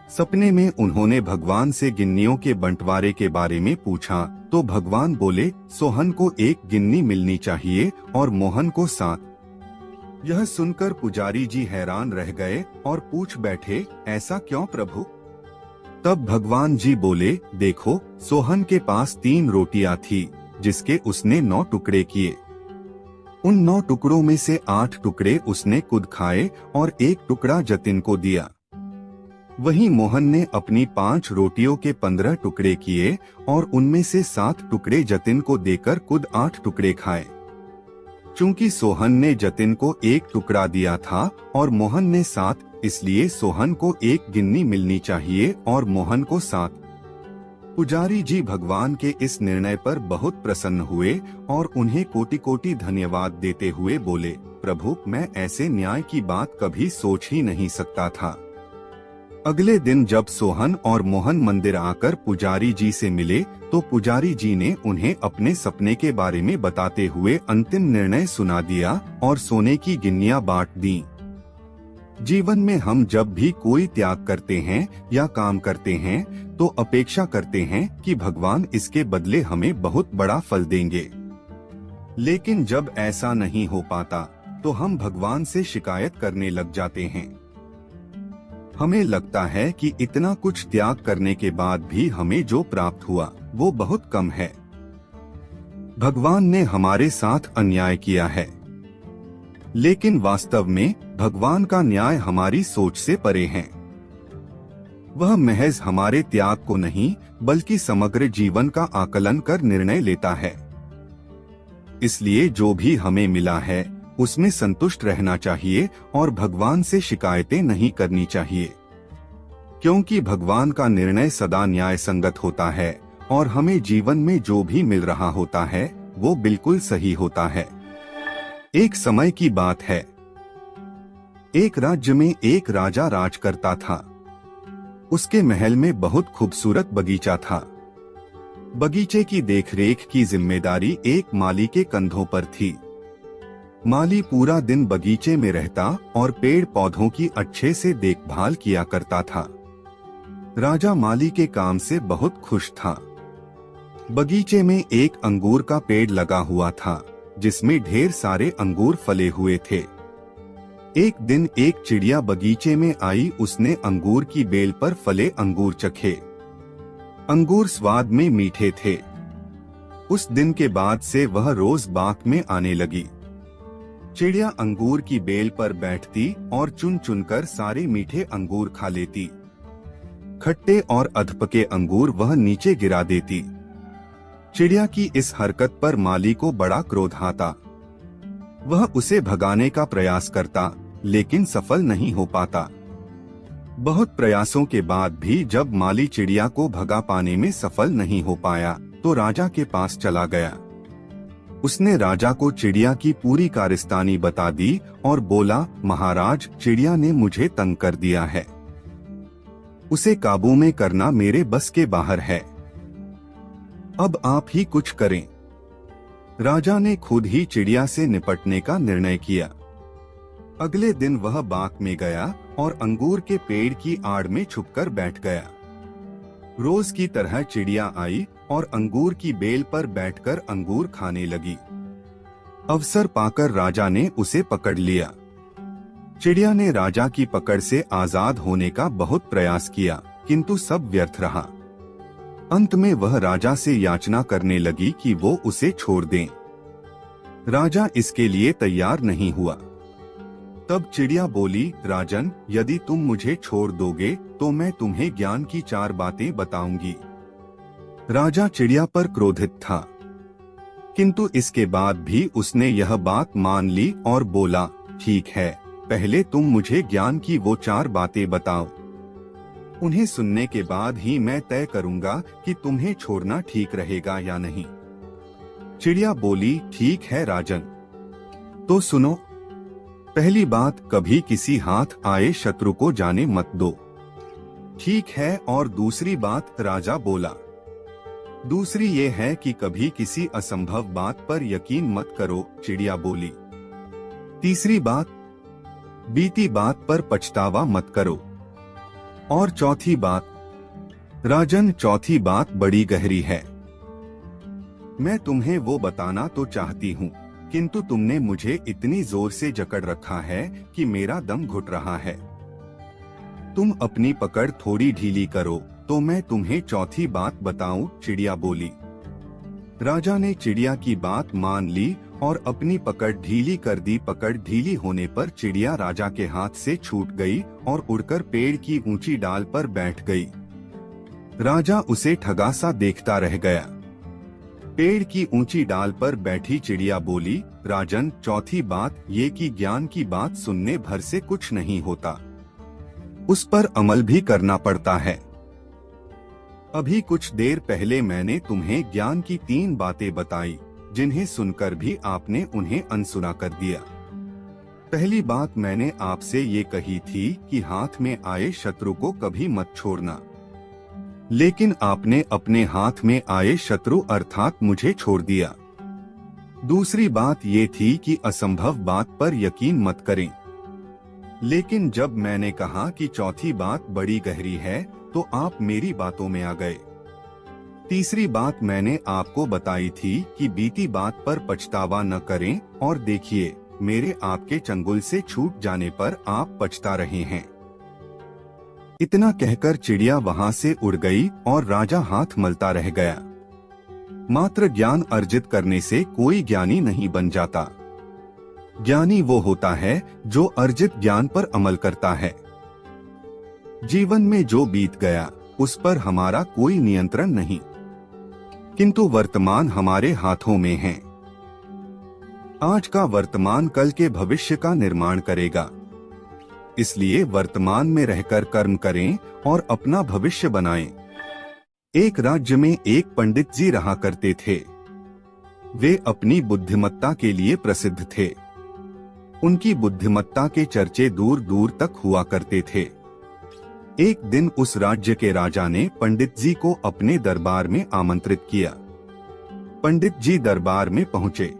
सपने में उन्होंने भगवान से गिन्नियों के बंटवारे के बारे में पूछा तो भगवान बोले, सोहन को एक गिन्नी मिलनी चाहिए और मोहन को 7। यह सुनकर पुजारी जी हैरान रह गए और पूछ बैठे, ऐसा क्यों प्रभु? तब भगवान जी बोले, देखो, सोहन के पास 3 रोटियां थी जिसके उसने 9 टुकड़े किए। उन 9 टुकड़ों में से 8 टुकड़े उसने खुद खाए और 1 टुकड़ा जतिन को दिया। वहीं मोहन ने अपनी 5 रोटियों के 15 टुकड़े किए और उनमें से 7 टुकड़े जतिन को देकर खुद 8 टुकड़े खाए। चूंकि सोहन ने जतिन को 1 टुकड़ा दिया था और मोहन ने 7, इसलिए सोहन को 1 गिन्नी मिलनी चाहिए और मोहन को 7। पुजारी जी भगवान के इस निर्णय पर बहुत प्रसन्न हुए और उन्हें कोटि कोटि धन्यवाद देते हुए बोले, प्रभु, मैं ऐसे न्याय की बात कभी सोच ही नहीं सकता था। अगले दिन जब सोहन और मोहन मंदिर आकर पुजारी जी से मिले तो पुजारी जी ने उन्हें अपने सपने के बारे में बताते हुए अंतिम निर्णय सुना दिया और सोने की गिन्नियां बांट दी। जीवन में हम जब भी कोई त्याग करते हैं या काम करते हैं तो अपेक्षा करते हैं कि भगवान इसके बदले हमें बहुत बड़ा फल देंगे, लेकिन जब ऐसा नहीं हो पाता तो हम भगवान से शिकायत करने लग जाते हैं। हमें लगता है कि इतना कुछ त्याग करने के बाद भी हमें जो प्राप्त हुआ वो बहुत कम है। भगवान ने हमारे साथ अन्याय किया है, लेकिन वास्तव में भगवान का न्याय हमारी सोच से परे है। वह महज हमारे त्याग को नहीं बल्कि समग्र जीवन का आकलन कर निर्णय लेता है। इसलिए जो भी हमें मिला है उसमें संतुष्ट रहना चाहिए और भगवान से शिकायतें नहीं करनी चाहिए, क्योंकि भगवान का निर्णय सदा न्याय संगत होता है और हमें जीवन में जो भी मिल रहा होता है वो बिल्कुल सही होता है। एक समय की बात है, एक राज्य में एक राजा राज करता था। उसके महल में बहुत खूबसूरत बगीचा था। बगीचे की देखरेख की जिम्मेदारी एक माली के कंधों पर थी। माली पूरा दिन बगीचे में रहता और पेड़ पौधों की अच्छे से देखभाल किया करता था। राजा माली के काम से बहुत खुश था। बगीचे में एक अंगूर का पेड़ लगा हुआ था जिसमें ढेर सारे अंगूर फले हुए थे। एक दिन एक चिड़िया बगीचे में आई। उसने अंगूर की बेल पर फले अंगूर चखे। अंगूर स्वाद में मीठे थे। उस दिन के बाद से वह रोज बाग में आने लगी। चिड़िया अंगूर की बेल पर बैठती और चुन चुनकर सारे मीठे अंगूर खा लेती। खट्टे और अधपके अंगूर वह नीचे गिरा देती। चिड़िया की इस हरकत पर माली को बड़ा क्रोध आता। वह उसे भगाने का प्रयास करता, लेकिन सफल नहीं हो पाता। बहुत प्रयासों के बाद भी जब माली चिड़िया को भगा पाने में सफल नहीं हो पाया तो राजा के पास चला गया। उसने राजा को चिड़िया की पूरी कारस्तानी बता दी और बोला, महाराज, चिड़िया ने मुझे तंग कर दिया है। उसे काबू में करना मेरे बस के बाहर है। अब आप ही कुछ करें। राजा ने खुद ही चिड़िया से निपटने का निर्णय किया। अगले दिन वह बाग में गया और अंगूर के पेड़ की आड़ में छुपकर बैठ गया। रोज की तरह चिड़िया आई और अंगूर की बेल पर बैठकर अंगूर खाने लगी। अवसर पाकर राजा ने उसे पकड़ लिया। चिड़िया ने राजा की पकड़ से आजाद होने का बहुत प्रयास किया, किंतु सब व्यर्थ रहा। अंत में वह राजा से याचना करने लगी कि वो उसे छोड़ दें। राजा इसके लिए तैयार नहीं हुआ। तब चिड़िया बोली, राजन, यदि तुम मुझे छोड़ दोगे तो मैं तुम्हें ज्ञान की 4 बातें बताऊंगी। राजा चिड़िया पर क्रोधित था, किंतु इसके बाद भी उसने यह बात मान ली और बोला, ठीक है, पहले तुम मुझे ज्ञान की वो 4 बातें बताओ। उन्हें सुनने के बाद ही मैं तय करूंगा कि तुम्हें छोड़ना ठीक रहेगा या नहीं। चिड़िया बोली, ठीक है राजन, तो सुनो। पहली बात, कभी किसी हाथ आए शत्रु को जाने मत दो। ठीक है, और दूसरी बात, राजा बोला। दूसरी ये है कि कभी किसी असंभव बात पर यकीन मत करो, चिड़िया बोली। तीसरी बात, बीती बात पर पछतावा मत करो। और चौथी बात, राजन, चौथी बात बड़ी गहरी है। मैं तुम्हें वो बताना तो चाहती हूँ, किंतु तुमने मुझे इतनी जोर से जकड़ रखा है कि मेरा दम घुट रहा है। तुम अपनी पकड़ थोड़ी ढीली करो तो मैं तुम्हें चौथी बात बताऊं, चिड़िया बोली। राजा ने चिड़िया की बात मान ली और अपनी पकड़ ढीली कर दी। पकड़ ढीली होने पर चिड़िया राजा के हाथ से छूट गई और उड़कर पेड़ की ऊंची डाल पर बैठ गई। राजा उसे ठगा सा देखता रह गया। पेड़ की ऊंची डाल पर बैठी चिड़िया बोली, राजन, चौथी बात ये कि ज्ञान की बात सुनने भर से कुछ नहीं होता, उस पर अमल भी करना पड़ता है। अभी कुछ देर पहले मैंने तुम्हें ज्ञान की 3 बातें बताई, जिन्हें सुनकर भी आपने उन्हें अनसुना कर दिया। पहली बात मैंने आपसे ये कही थी कि हाथ में आए शत्रु को कभी मत छोड़ना, लेकिन आपने अपने हाथ में आए शत्रु अर्थात मुझे छोड़ दिया। दूसरी बात ये थी कि असंभव बात पर यकीन मत करें, लेकिन जब मैंने कहा कि चौथी बात बड़ी गहरी है तो आप मेरी बातों में आ गए। तीसरी बात मैंने आपको बताई थी कि बीती बात पर पछतावा न करें, और देखिए, मेरे आपके चंगुल से छूट जाने पर आप पछता रहे हैं। इतना कहकर चिड़िया वहां से उड़ गई और राजा हाथ मलता रह गया। मात्र ज्ञान अर्जित करने से कोई ज्ञानी नहीं बन जाता। ज्ञानी वो होता है जो अर्जित ज्ञान पर अमल करता है। जीवन में जो बीत गया उस पर हमारा कोई नियंत्रण नहीं, किंतु वर्तमान हमारे हाथों में है। आज का वर्तमान कल के भविष्य का निर्माण करेगा। इसलिए वर्तमान में रहकर कर्म करें और अपना भविष्य बनाएं। एक राज्य में एक पंडित जी रहा करते थे। वे अपनी बुद्धिमत्ता के लिए प्रसिद्ध थे। उनकी बुद्धिमत्ता के चर्चे दूर दूर तक हुआ करते थे। एक दिन उस राज्य के राजा ने पंडित जी को अपने दरबार में आमंत्रित किया। पंडित जी दरबार में पहुंचे।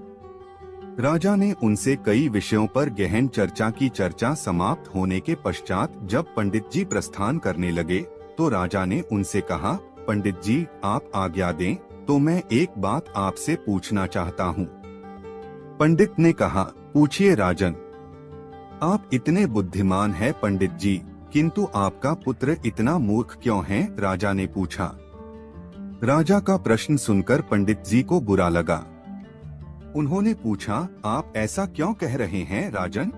राजा ने उनसे कई विषयों पर गहन चर्चा की। चर्चा समाप्त होने के पश्चात जब पंडित जी प्रस्थान करने लगे तो राजा ने उनसे कहा, पंडित जी, आप आज्ञा दें तो मैं एक बात आपसे पूछना चाहता हूँ। पंडित ने कहा, पूछिए राजन। आप इतने बुद्धिमान हैं पंडित जी, किंतु आपका पुत्र इतना मूर्ख क्यों है? राजा ने पूछा। राजा का प्रश्न सुनकर पंडित जी को बुरा लगा। उन्होंने पूछा, आप ऐसा क्यों कह रहे हैं राजन?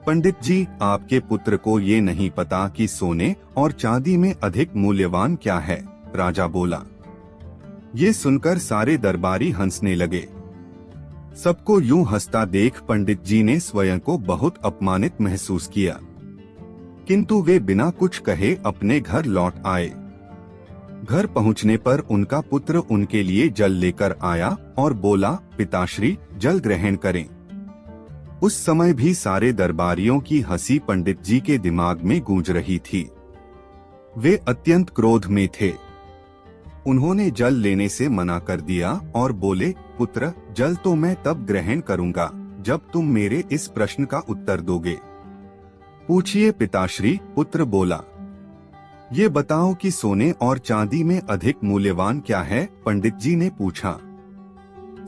पंडित जी, आपके पुत्र को ये नहीं पता कि सोने और चांदी में अधिक मूल्यवान क्या है, राजा बोला। ये सुनकर सारे दरबारी हंसने लगे। सबको यूं हंसता देख पंडित जी ने स्वयं को बहुत अपमानित महसूस किया, किंतु वे बिना कुछ कहे अपने घर लौट आए। घर पहुंचने पर उनका पुत्र उनके लिए जल लेकर आया और बोला, पिताश्री, जल ग्रहण करें। उस समय भी सारे दरबारियों की हंसी पंडित जी के दिमाग में गूंज रही थी। वे अत्यंत क्रोध में थे। उन्होंने जल लेने से मना कर दिया और बोले, पुत्र, जल तो मैं तब ग्रहण करूंगा जब तुम मेरे इस प्रश्न का उत्तर दोगे। पूछिए पिताश्री, पुत्र बोला। ये बताओ कि सोने और चांदी में अधिक मूल्यवान क्या है? पंडित जी ने पूछा।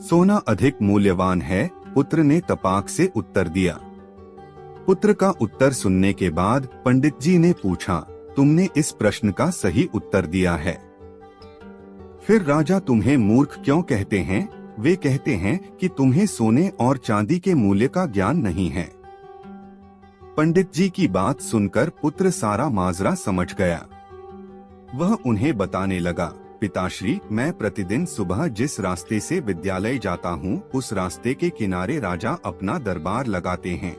सोना अधिक मूल्यवान है, पुत्र ने तपाक से उत्तर दिया। पुत्र का उत्तर सुनने के बाद पंडित जी ने पूछा, तुमने इस प्रश्न का सही उत्तर दिया है। फिर राजा तुम्हें मूर्ख क्यों कहते हैं? वे कहते हैं कि तुम्हें सोने और चांदी के मूल्य का ज्ञान नहीं है। पंडित जी की बात सुनकर पुत्र सारा माजरा समझ गया। वह उन्हें बताने लगा, पिताश्री, मैं प्रतिदिन सुबह जिस रास्ते से विद्यालय जाता हूँ, उस रास्ते के किनारे राजा अपना दरबार लगाते हैं।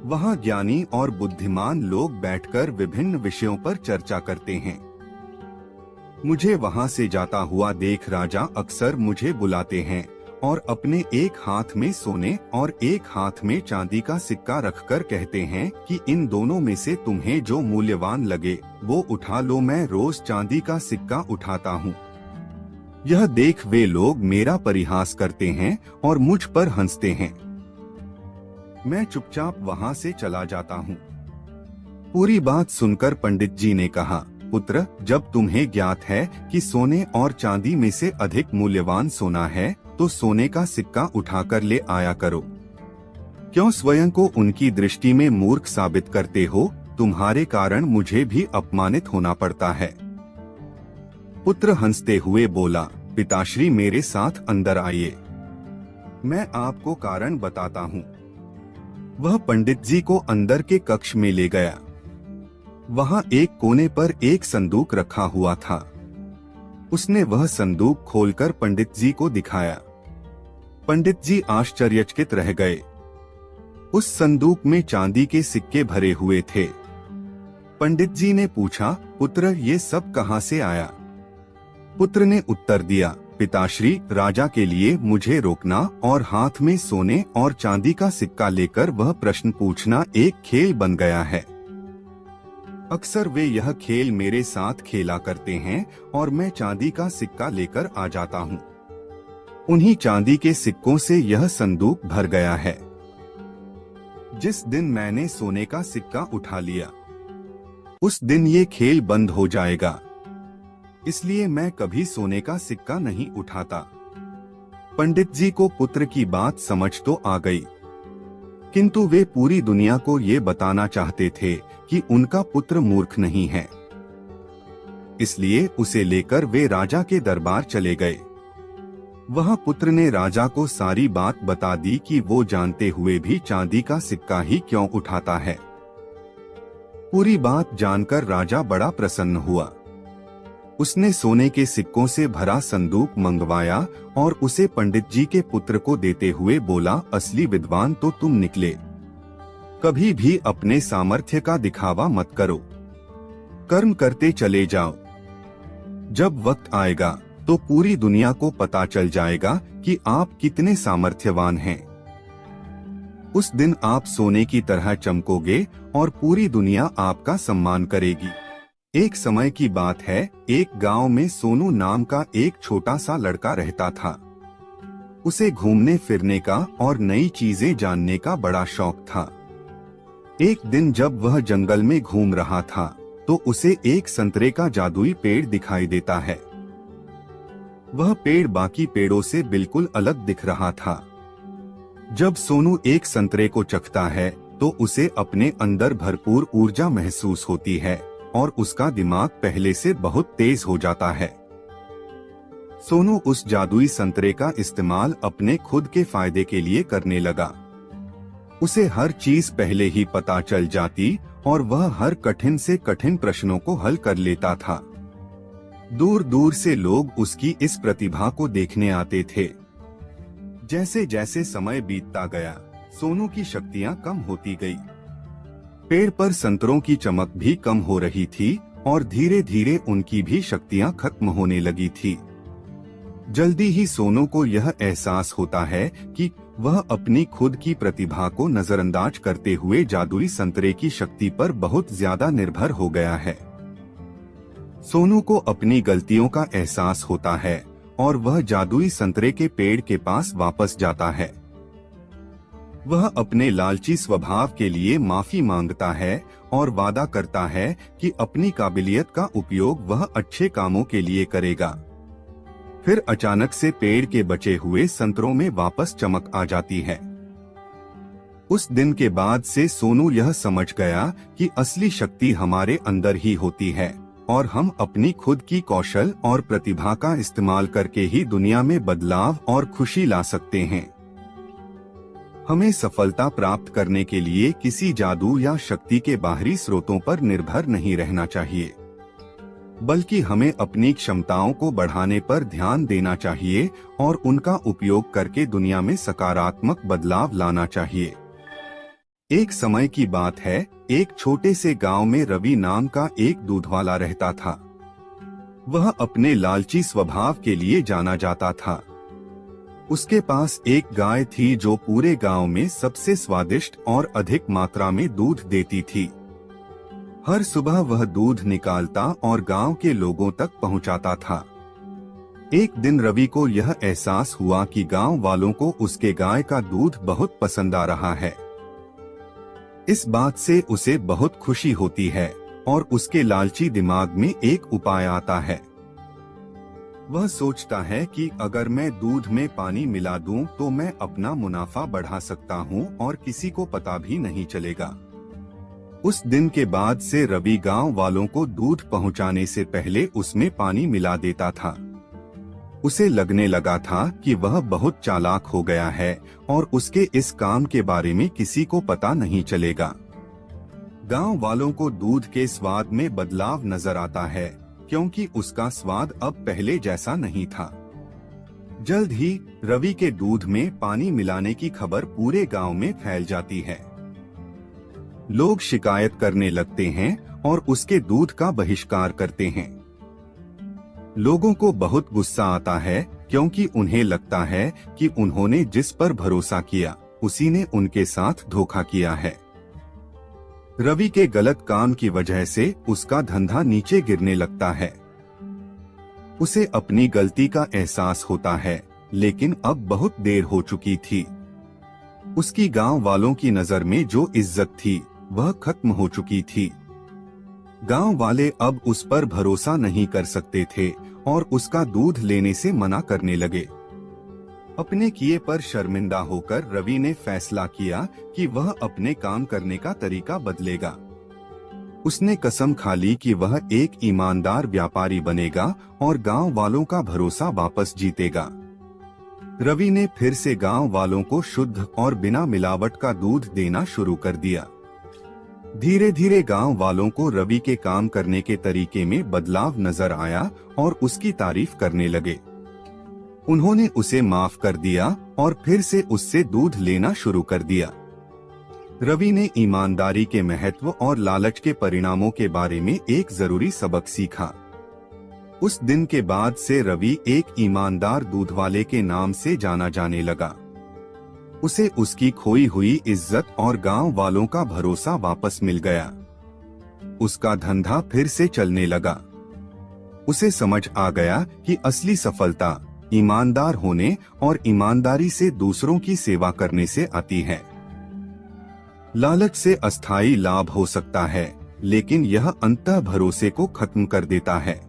वहाँ ज्ञानी और बुद्धिमान लोग बैठकर विभिन्न विषयों पर चर्चा करते हैं। मुझे वहाँ से जाता हुआ देख राजा अक्सर मुझे बुलाते हैं और अपने एक हाथ में सोने और एक हाथ में चांदी का सिक्का रखकर कहते हैं कि इन दोनों में से तुम्हें जो मूल्यवान लगे वो उठा लो। मैं रोज चांदी का सिक्का उठाता हूँ। यह देख वे लोग मेरा परिहास करते हैं और मुझ पर हंसते हैं। मैं चुपचाप वहाँ से चला जाता हूँ। पूरी बात सुनकर पंडित जी ने कहा, पुत्र, जब तुम्हें ज्ञात है कि सोने और चांदी में से अधिक मूल्यवान सोना है, तो सोने का सिक्का उठाकर ले आया करो। क्यों स्वयं को उनकी दृष्टि में मूर्ख साबित करते हो? तुम्हारे कारण मुझे भी अपमानित होना पड़ता है। पुत्र हंसते हुए बोला, पिताश्री, मेरे साथ अंदर आइए, मैं आपको कारण बताता हूँ। वह पंडित जी को अंदर के कक्ष में ले गया। वहाँ एक कोने पर एक संदूक रखा हुआ था। उसने वह संदूक खोलकर पंडित जी को दिखाया। पंडित जी आश्चर्यचकित रह गए। उस संदूक में चांदी के सिक्के भरे हुए थे। पंडित जी ने पूछा, पुत्र, ये सब कहाँ से आया? पुत्र ने उत्तर दिया, पिताश्री, राजा के लिए मुझे रोकना और हाथ में सोने और चांदी का सिक्का लेकर वह प्रश्न पूछना एक खेल बन गया है। अक्सर वे यह खेल मेरे साथ खेला करते हैं और मैं चांदी का सिक्का लेकर आ जाता हूँ। उन्हीं चांदी के सिक्कों से यह संदूक भर गया है। जिस दिन मैंने सोने का सिक्का उठा लिया, उस दिन ये खेल बंद हो जाएगा। इसलिए मैं कभी सोने का सिक्का नहीं उठाता। पंडित जी को पुत्र की बात समझ तो आ गई, किंतु वे पूरी दुनिया को ये बताना चाहते थे कि उनका पुत्र मूर्ख नहीं है। इसलिए उसे लेकर वे राजा के दरबार चले गए। वह पुत्र ने राजा को सारी बात बता दी कि वो जानते हुए भी चांदी का सिक्का ही क्यों उठाता है। पूरी बात जानकर राजा बड़ा प्रसन्न हुआ। उसने सोने के सिक्कों से भरा संदूक मंगवाया और उसे पंडित जी के पुत्र को देते हुए बोला, असली विद्वान तो तुम निकले। कभी भी अपने सामर्थ्य का दिखावा मत करो, कर्म करते चले जाओ। जब वक्त आएगा तो पूरी दुनिया को पता चल जाएगा कि आप कितने सामर्थ्यवान हैं। उस दिन आप सोने की तरह चमकोगे और पूरी दुनिया आपका सम्मान करेगी। एक समय की बात है, एक गांव में सोनू नाम का एक छोटा सा लड़का रहता था। उसे घूमने फिरने का और नई चीजें जानने का बड़ा शौक था। एक दिन जब वह जंगल में घूम रहा था तो उसे एक संतरे का जादुई पेड़ दिखाई देता है। वह पेड़ बाकी पेड़ों से बिल्कुल अलग दिख रहा था। जब सोनू एक संतरे को चखता है तो उसे अपने अंदर भरपूर ऊर्जा महसूस होती है और उसका दिमाग पहले से बहुत तेज हो जाता है। सोनू उस जादुई संतरे का इस्तेमाल अपने खुद के फायदे के लिए करने लगा। उसे हर चीज पहले ही पता चल जाती और वह हर कठिन से कठिन प्रश्नों को हल कर लेता था। दूर दूर से लोग उसकी इस प्रतिभा को देखने आते थे। जैसे जैसे समय बीतता गया, सोनू की शक्तियां कम होती गई। पेड़ पर संतरों की चमक भी कम हो रही थी और धीरे धीरे उनकी भी शक्तियां खत्म होने लगी थी। जल्दी ही सोनू को यह एहसास होता है कि वह अपनी खुद की प्रतिभा को नजरअंदाज करते हुए जादुई संतरे की शक्ति पर बहुत ज्यादा निर्भर हो गया है। सोनू को अपनी गलतियों का एहसास होता है और वह जादुई संतरे के पेड़ के पास वापस जाता है। वह अपने लालची स्वभाव के लिए माफी मांगता है और वादा करता है कि अपनी काबिलियत का उपयोग वह अच्छे कामों के लिए करेगा। फिर अचानक से पेड़ के बचे हुए संतरों में वापस चमक आ जाती है। उस दिन के बाद से सोनू यह समझ गया कि असली शक्ति हमारे अंदर ही होती है और हम अपनी खुद की कौशल और प्रतिभा का इस्तेमाल करके ही दुनिया में बदलाव और खुशी ला सकते हैं। हमें सफलता प्राप्त करने के लिए किसी जादू या शक्ति के बाहरी स्रोतों पर निर्भर नहीं रहना चाहिए, बल्कि हमें अपनी क्षमताओं को बढ़ाने पर ध्यान देना चाहिए और उनका उपयोग करके दुनिया में सकारात्मक बदलाव लाना चाहिए। एक समय की बात है, एक छोटे से गांव में रवि नाम का एक दूधवाला रहता था। वह अपने लालची स्वभाव के लिए जाना जाता था। उसके पास एक गाय थी जो पूरे गांव में सबसे स्वादिष्ट और अधिक मात्रा में दूध देती थी। हर सुबह वह दूध निकालता और गांव के लोगों तक पहुंचाता था। एक दिन रवि को यह एहसास हुआ कि गांव वालों को उसके गाय का दूध बहुत पसंद आ रहा है। इस बात से उसे बहुत खुशी होती है और उसके लालची दिमाग में एक उपाय आता है। वह सोचता है कि अगर मैं दूध में पानी मिला दूं तो मैं अपना मुनाफा बढ़ा सकता हूं और किसी को पता भी नहीं चलेगा। उस दिन के बाद से रवि गांव वालों को दूध पहुंचाने से पहले उसमें पानी मिला देता था। उसे लगने लगा था कि वह बहुत चालाक हो गया है और उसके इस काम के बारे में किसी को पता नहीं चलेगा। गांव वालों को दूध के स्वाद में बदलाव नजर आता है, क्योंकि उसका स्वाद अब पहले जैसा नहीं था। जल्द ही रवि के दूध में पानी मिलाने की खबर पूरे गांव में फैल जाती है। लोग शिकायत करने लगते हैं और उसके दूध का बहिष्कार करते हैं। लोगों को बहुत गुस्सा आता है, क्योंकि उन्हें लगता है कि उन्होंने जिस पर भरोसा किया उसी ने उनके साथ धोखा किया है। रवि के गलत काम की वजह से उसका धंधा नीचे गिरने लगता है। उसे अपनी गलती का एहसास होता है, लेकिन अब बहुत देर हो चुकी थी। उसकी गांव वालों की नजर में जो इज्जत थी वह खत्म हो चुकी थी। गांव वाले अब उस पर भरोसा नहीं कर सकते थे और उसका दूध लेने से मना करने लगे। अपने किए पर शर्मिंदा होकर रवि ने फैसला किया कि वह अपने काम करने का तरीका बदलेगा। उसने कसम खा ली कि वह एक ईमानदार व्यापारी बनेगा और गांव वालों का भरोसा वापस जीतेगा। रवि ने फिर से गांव वालों को शुद्ध और बिना मिलावट का दूध देना शुरू कर दिया। धीरे धीरे गांव वालों को रवि के काम करने के तरीके में बदलाव नजर आया और उसकी तारीफ करने लगे। उन्होंने उसे माफ कर दिया और फिर से उससे दूध लेना शुरू कर दिया। रवि ने ईमानदारी के महत्व और लालच के परिणामों के बारे में एक जरूरी सबक सीखा। उस दिन के बाद से रवि एक ईमानदार दूधवाले के नाम से जाना जाने लगा। उसे उसकी खोई हुई इज्जत और गांव वालों का भरोसा वापस मिल गया। उसका धंधा फिर से चलने लगा। उसे समझ आ गया कि असली सफलता ईमानदार होने और ईमानदारी से दूसरों की सेवा करने से आती है। लालच से अस्थायी लाभ हो सकता है, लेकिन यह अंततः भरोसे को खत्म कर देता है।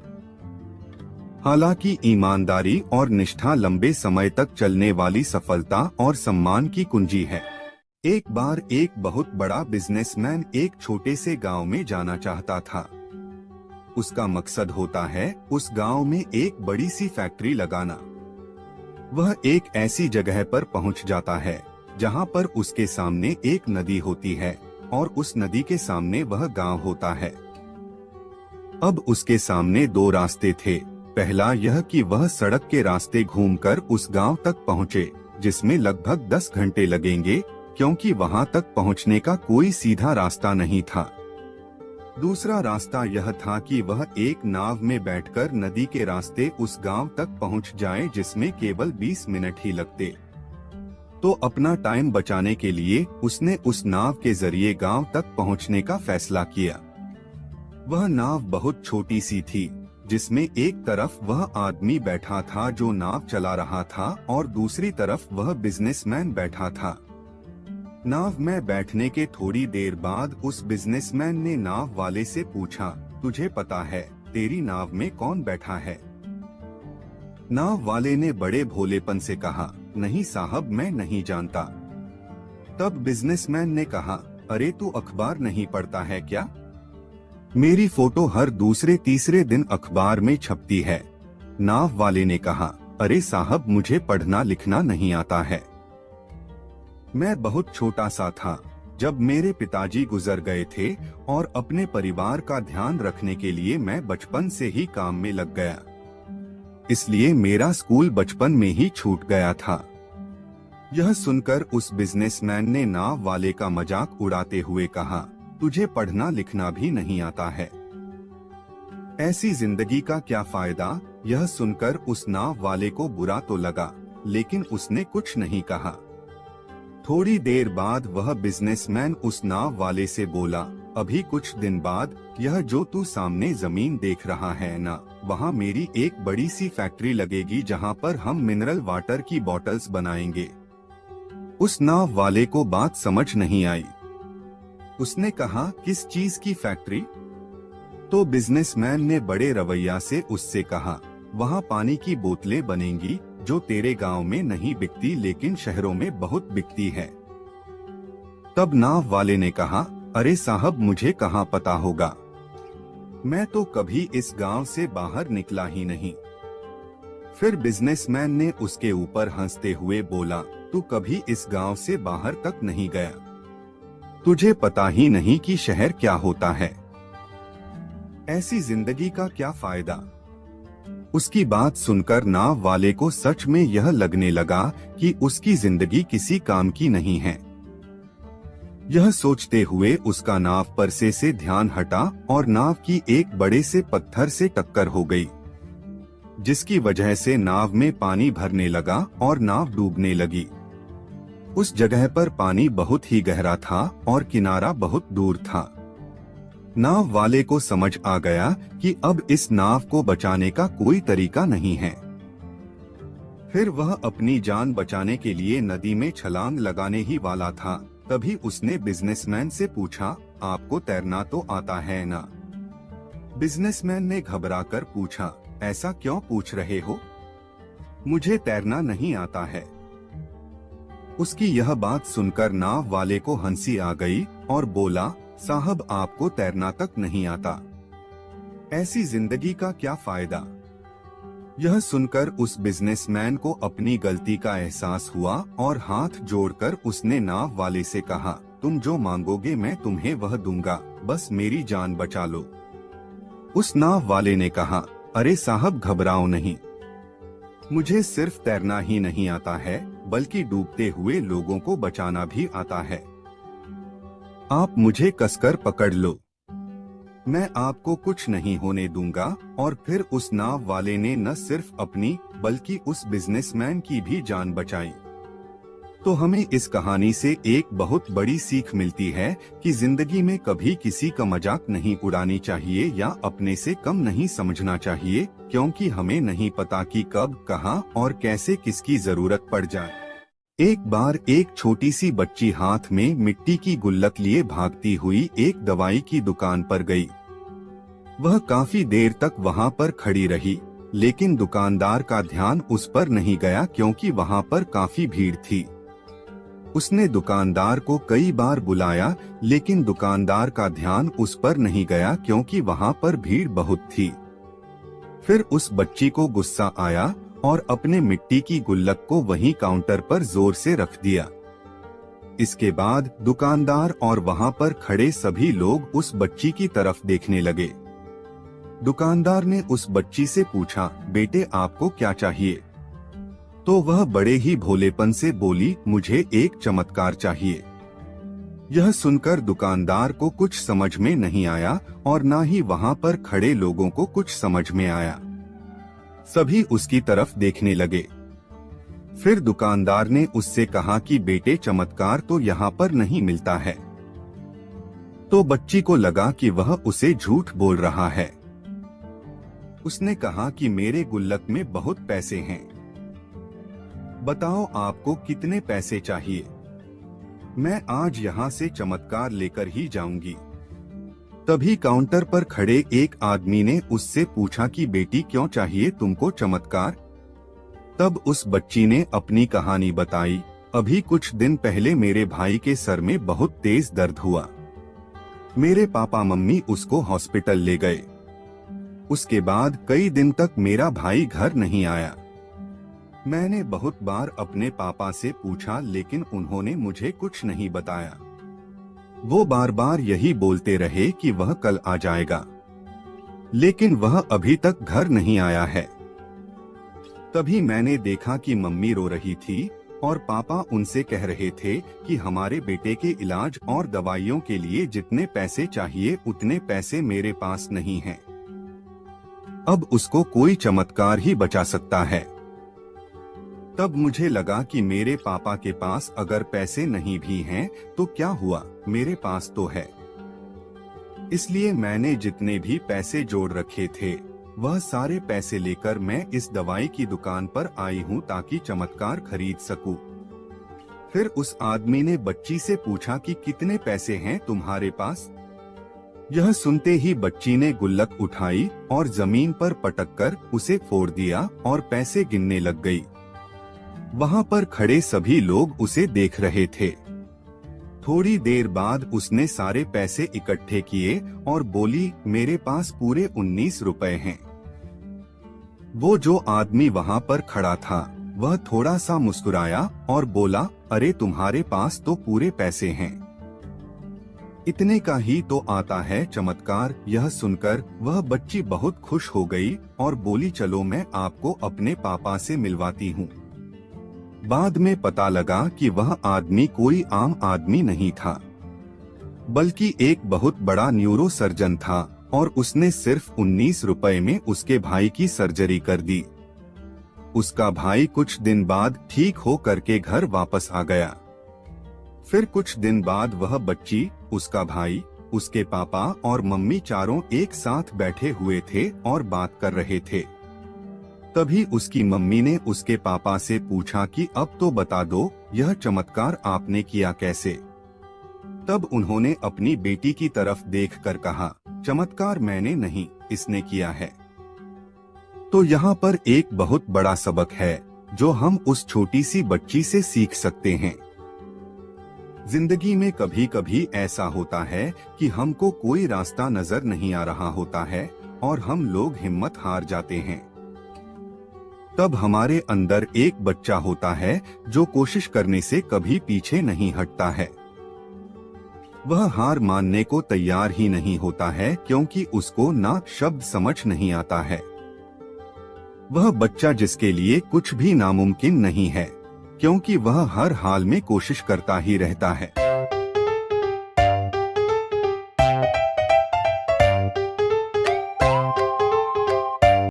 हालांकि ईमानदारी और निष्ठा लंबे समय तक चलने वाली सफलता और सम्मान की कुंजी है। एक बार एक बहुत बड़ा बिजनेसमैन एक छोटे से गांव में जाना चाहता था। उसका मकसद होता है उस गांव में एक बड़ी सी फैक्ट्री लगाना। वह एक ऐसी जगह पर पहुंच जाता है जहां पर उसके सामने एक नदी होती है और उस नदी के सामने वह गांव होता है। अब उसके सामने दो रास्ते थे। पहला यह कि वह सड़क के रास्ते घूमकर उस गांव तक पहुंचे, जिसमें लगभग 10 घंटे लगेंगे, क्योंकि वहां तक पहुंचने का कोई सीधा रास्ता नहीं था। दूसरा रास्ता यह था कि वह एक नाव में बैठकर नदी के रास्ते उस गांव तक पहुंच जाए, जिसमें केवल 20 मिनट ही लगते। तो अपना टाइम बचाने के लिए उसने उस नाव के जरिए गांव तक पहुंचने का फैसला किया। वह नाव बहुत छोटी सी थी, जिसमें एक तरफ वह आदमी बैठा था जो नाव चला रहा था और दूसरी तरफ वह बिजनेसमैन बैठा था। नाव में बैठने के थोड़ी देर बाद उस बिजनेसमैन ने नाव वाले से पूछा, तुझे पता है तेरी नाव में कौन बैठा है? नाव वाले ने बड़े भोलेपन से कहा, नहीं साहब, मैं नहीं जानता। तब बिजनेसमैन ने कहा, अरे तू अखबार नहीं पढ़ता है क्या? मेरी फोटो हर दूसरे तीसरे दिन अखबार में छपती है। नाव वाले ने कहा, अरे साहब, मुझे पढ़ना लिखना नहीं आता है। मैं बहुत छोटा सा था जब मेरे पिताजी गुजर गए थे और अपने परिवार का ध्यान रखने के लिए मैं बचपन से ही काम में लग गया, इसलिए मेरा स्कूल बचपन में ही छूट गया था। यह सुनकर उस बिजनेसमैन ने नाव वाले का मजाक उड़ाते हुए कहा, तुझे पढ़ना लिखना भी नहीं आता है, ऐसी जिंदगी का क्या फायदा। यह सुनकर उस नाव वाले को बुरा तो लगा, लेकिन उसने कुछ नहीं कहा। थोड़ी देर बाद वह बिजनेसमैन उस नाव वाले से बोला, अभी कुछ दिन बाद यह जो तू सामने जमीन देख रहा है ना, वहाँ मेरी एक बड़ी सी फैक्ट्री लगेगी जहाँ पर हम मिनरल वाटर की बॉटल्स बनाएंगे। उस नाव वाले को बात समझ नहीं आई। उसने कहा, किस चीज की फैक्ट्री? तो बिजनेसमैन ने बड़े रवैया से उससे कहा, वहाँ पानी की बोतलें बनेंगी जो तेरे गांव में नहीं बिकती लेकिन शहरों में बहुत बिकती है। तब नाव वाले ने कहा, अरे साहब, मुझे कहाँ पता होगा, मैं तो कभी इस गांव से बाहर निकला ही नहीं। फिर बिजनेसमैन ने उसके ऊपर हंसते हुए बोला, तू कभी इस गांव से बाहर तक नहीं गया, तुझे पता ही नहीं कि शहर क्या होता है, ऐसी जिंदगी का क्या फायदा। उसकी बात सुनकर नाव वाले को सच में यह लगने लगा कि उसकी जिंदगी किसी काम की नहीं है। यह सोचते हुए उसका नाव परसे से ध्यान हटा और नाव की एक बड़े से पत्थर से टक्कर हो गई, जिसकी वजह से नाव में पानी भरने लगा और नाव डूबने लगी। उस जगह पर पानी बहुत ही गहरा था और किनारा बहुत दूर था। नाव वाले को समझ आ गया कि अब इस नाव को बचाने का कोई तरीका नहीं है। फिर वह अपनी जान बचाने के लिए नदी में छलांग लगाने ही वाला था, तभी उसने बिजनेसमैन से पूछा, आपको तैरना तो आता है ना? बिजनेसमैन ने घबराकर पूछा, ऐसा क्यों पूछ रहे हो? मुझे तैरना नहीं आता है। उसकी यह बात सुनकर नाव वाले को हंसी आ गई और बोला, साहब, आपको तैरना तक नहीं आता, ऐसी जिंदगी का क्या फायदा। यह सुनकर उस बिजनेसमैन को अपनी गलती का एहसास हुआ और हाथ जोड़कर उसने नाव वाले से कहा, तुम जो मांगोगे मैं तुम्हें वह दूंगा, बस मेरी जान बचा लो। उस नाव वाले ने कहा, अरे साहब, घबराओ नहीं, मुझे सिर्फ तैरना ही नहीं आता है बल्कि डूबते हुए लोगों को बचाना भी आता है। आप मुझे कसकर पकड़ लो, मैं आपको कुछ नहीं होने दूंगा। और फिर उस नाव वाले ने न सिर्फ अपनी बल्कि उस बिजनेसमैन की भी जान बचाई। तो हमें इस कहानी से एक बहुत बड़ी सीख मिलती है कि जिंदगी में कभी किसी का मजाक नहीं उड़ानी चाहिए या अपने से कम नहीं समझना चाहिए, क्योंकि हमें नहीं पता कि कब, कहां और कैसे किसकी जरूरत पड़ जाए। एक बार एक छोटी सी बच्ची हाथ में मिट्टी की गुल्लक लिए भागती हुई एक दवाई की दुकान पर गई। वह काफी देर तक वहां पर खड़ी रही, लेकिन दुकानदार का ध्यान उस पर नहीं गया क्योंकि वहां पर काफी भीड़ थी। उसने दुकानदार को कई बार बुलाया, लेकिन दुकानदार का ध्यान उस पर नहीं गया क्योंकि वहां पर भीड़ बहुत थी। फिर उस बच्ची को गुस्सा आया और अपने मिट्टी की गुल्लक को वहीं काउंटर पर जोर से रख दिया। इसके बाद दुकानदार और वहां पर खड़े सभी लोग उस बच्ची की तरफ देखने लगे। दुकानदार ने उस बच्ची से पूछा, बेटे आपको क्या चाहिए? तो वह बड़े ही भोलेपन से बोली, मुझे एक चमत्कार चाहिए। यह सुनकर दुकानदार को कुछ समझ में नहीं आया और न ही वहां पर खड़े लोगों को कुछ समझ में आया। सभी उसकी तरफ देखने लगे। फिर दुकानदार ने उससे कहा कि बेटे चमत्कार तो यहाँ पर नहीं मिलता है। तो बच्ची को लगा कि वह उसे झूठ बोल रहा है। उसने कहा कि मेरे गुल्लक में बहुत पैसे हैं, बताओ आपको कितने पैसे चाहिए, मैं आज यहाँ से चमत्कार लेकर ही जाऊंगी। तभी काउंटर पर खड़े एक आदमी ने उससे पूछा कि बेटी क्यों चाहिए तुमको चमत्कार? तब उस बच्ची ने अपनी कहानी बताई, अभी कुछ दिन पहले मेरे भाई के सर में बहुत तेज दर्द हुआ। मेरे पापा मम्मी उसको हॉस्पिटल ले गए। उसके बाद कई दिन तक मेरा भाई घर नहीं आया। मैंने बहुत बार अपने पापा से पूछा, लेकिन उन्होंने मुझे कुछ नहीं बताया। वो बार बार यही बोलते रहे कि वह कल आ जाएगा, लेकिन वह अभी तक घर नहीं आया है। तभी मैंने देखा कि मम्मी रो रही थी और पापा उनसे कह रहे थे कि हमारे बेटे के इलाज और दवाइयों के लिए जितने पैसे चाहिए उतने पैसे मेरे पास नहीं हैं। अब उसको कोई चमत्कार ही बचा सकता है। तब मुझे लगा कि मेरे पापा के पास अगर पैसे नहीं भी हैं तो क्या हुआ, मेरे पास तो है। इसलिए मैंने जितने भी पैसे जोड़ रखे थे वह सारे पैसे लेकर मैं इस दवाई की दुकान पर आई हूँ ताकि चमत्कार खरीद सकूं। फिर उस आदमी ने बच्ची से पूछा कि कितने पैसे हैं तुम्हारे पास। यह सुनते ही बच्ची ने गुल्लक उठाई और जमीन पर पटककर उसे फोड़ दिया और पैसे गिनने लग गई। वहां पर खड़े सभी लोग उसे देख रहे थे। थोड़ी देर बाद उसने सारे पैसे इकट्ठे किए और बोली, मेरे पास पूरे 19 रुपए हैं। वो जो आदमी वहां पर खड़ा था वह थोड़ा सा मुस्कुराया और बोला, अरे तुम्हारे पास तो पूरे पैसे हैं, इतने का ही तो आता है चमत्कार। यह सुनकर वह बच्ची बहुत खुश हो गई और बोली, चलो मैं आपको अपने पापा से मिलवाती हूँ। बाद में पता लगा कि वह आदमी कोई आम आदमी नहीं था, बल्कि एक बहुत बड़ा न्यूरो सर्जन था और उसने सिर्फ 19 रुपए में उसके भाई की सर्जरी कर दी। उसका भाई कुछ दिन बाद ठीक हो करके घर वापस आ गया। फिर कुछ दिन बाद वह बच्ची, उसका भाई, उसके पापा और मम्मी चारों एक साथ बैठे हुए थे और बात कर रहे थे। तभी उसकी मम्मी ने उसके पापा से पूछा कि अब तो बता दो, यह चमत्कार आपने किया कैसे। तब उन्होंने अपनी बेटी की तरफ देखकर कहा, चमत्कार मैंने नहीं, इसने किया है। तो यहाँ पर एक बहुत बड़ा सबक है जो हम उस छोटी सी बच्ची से सीख सकते हैं। जिंदगी में कभी कभी ऐसा होता है कि हमको कोई रास्ता नजर नहीं आ रहा होता है और हम लोग हिम्मत हार जाते हैं। तब हमारे अंदर एक बच्चा होता है जो कोशिश करने से कभी पीछे नहीं हटता है। वह हार मानने को तैयार ही नहीं होता है क्योंकि उसको ना शब्द समझ नहीं आता है। वह बच्चा जिसके लिए कुछ भी नामुमकिन नहीं है, क्योंकि वह हर हाल में कोशिश करता ही रहता है।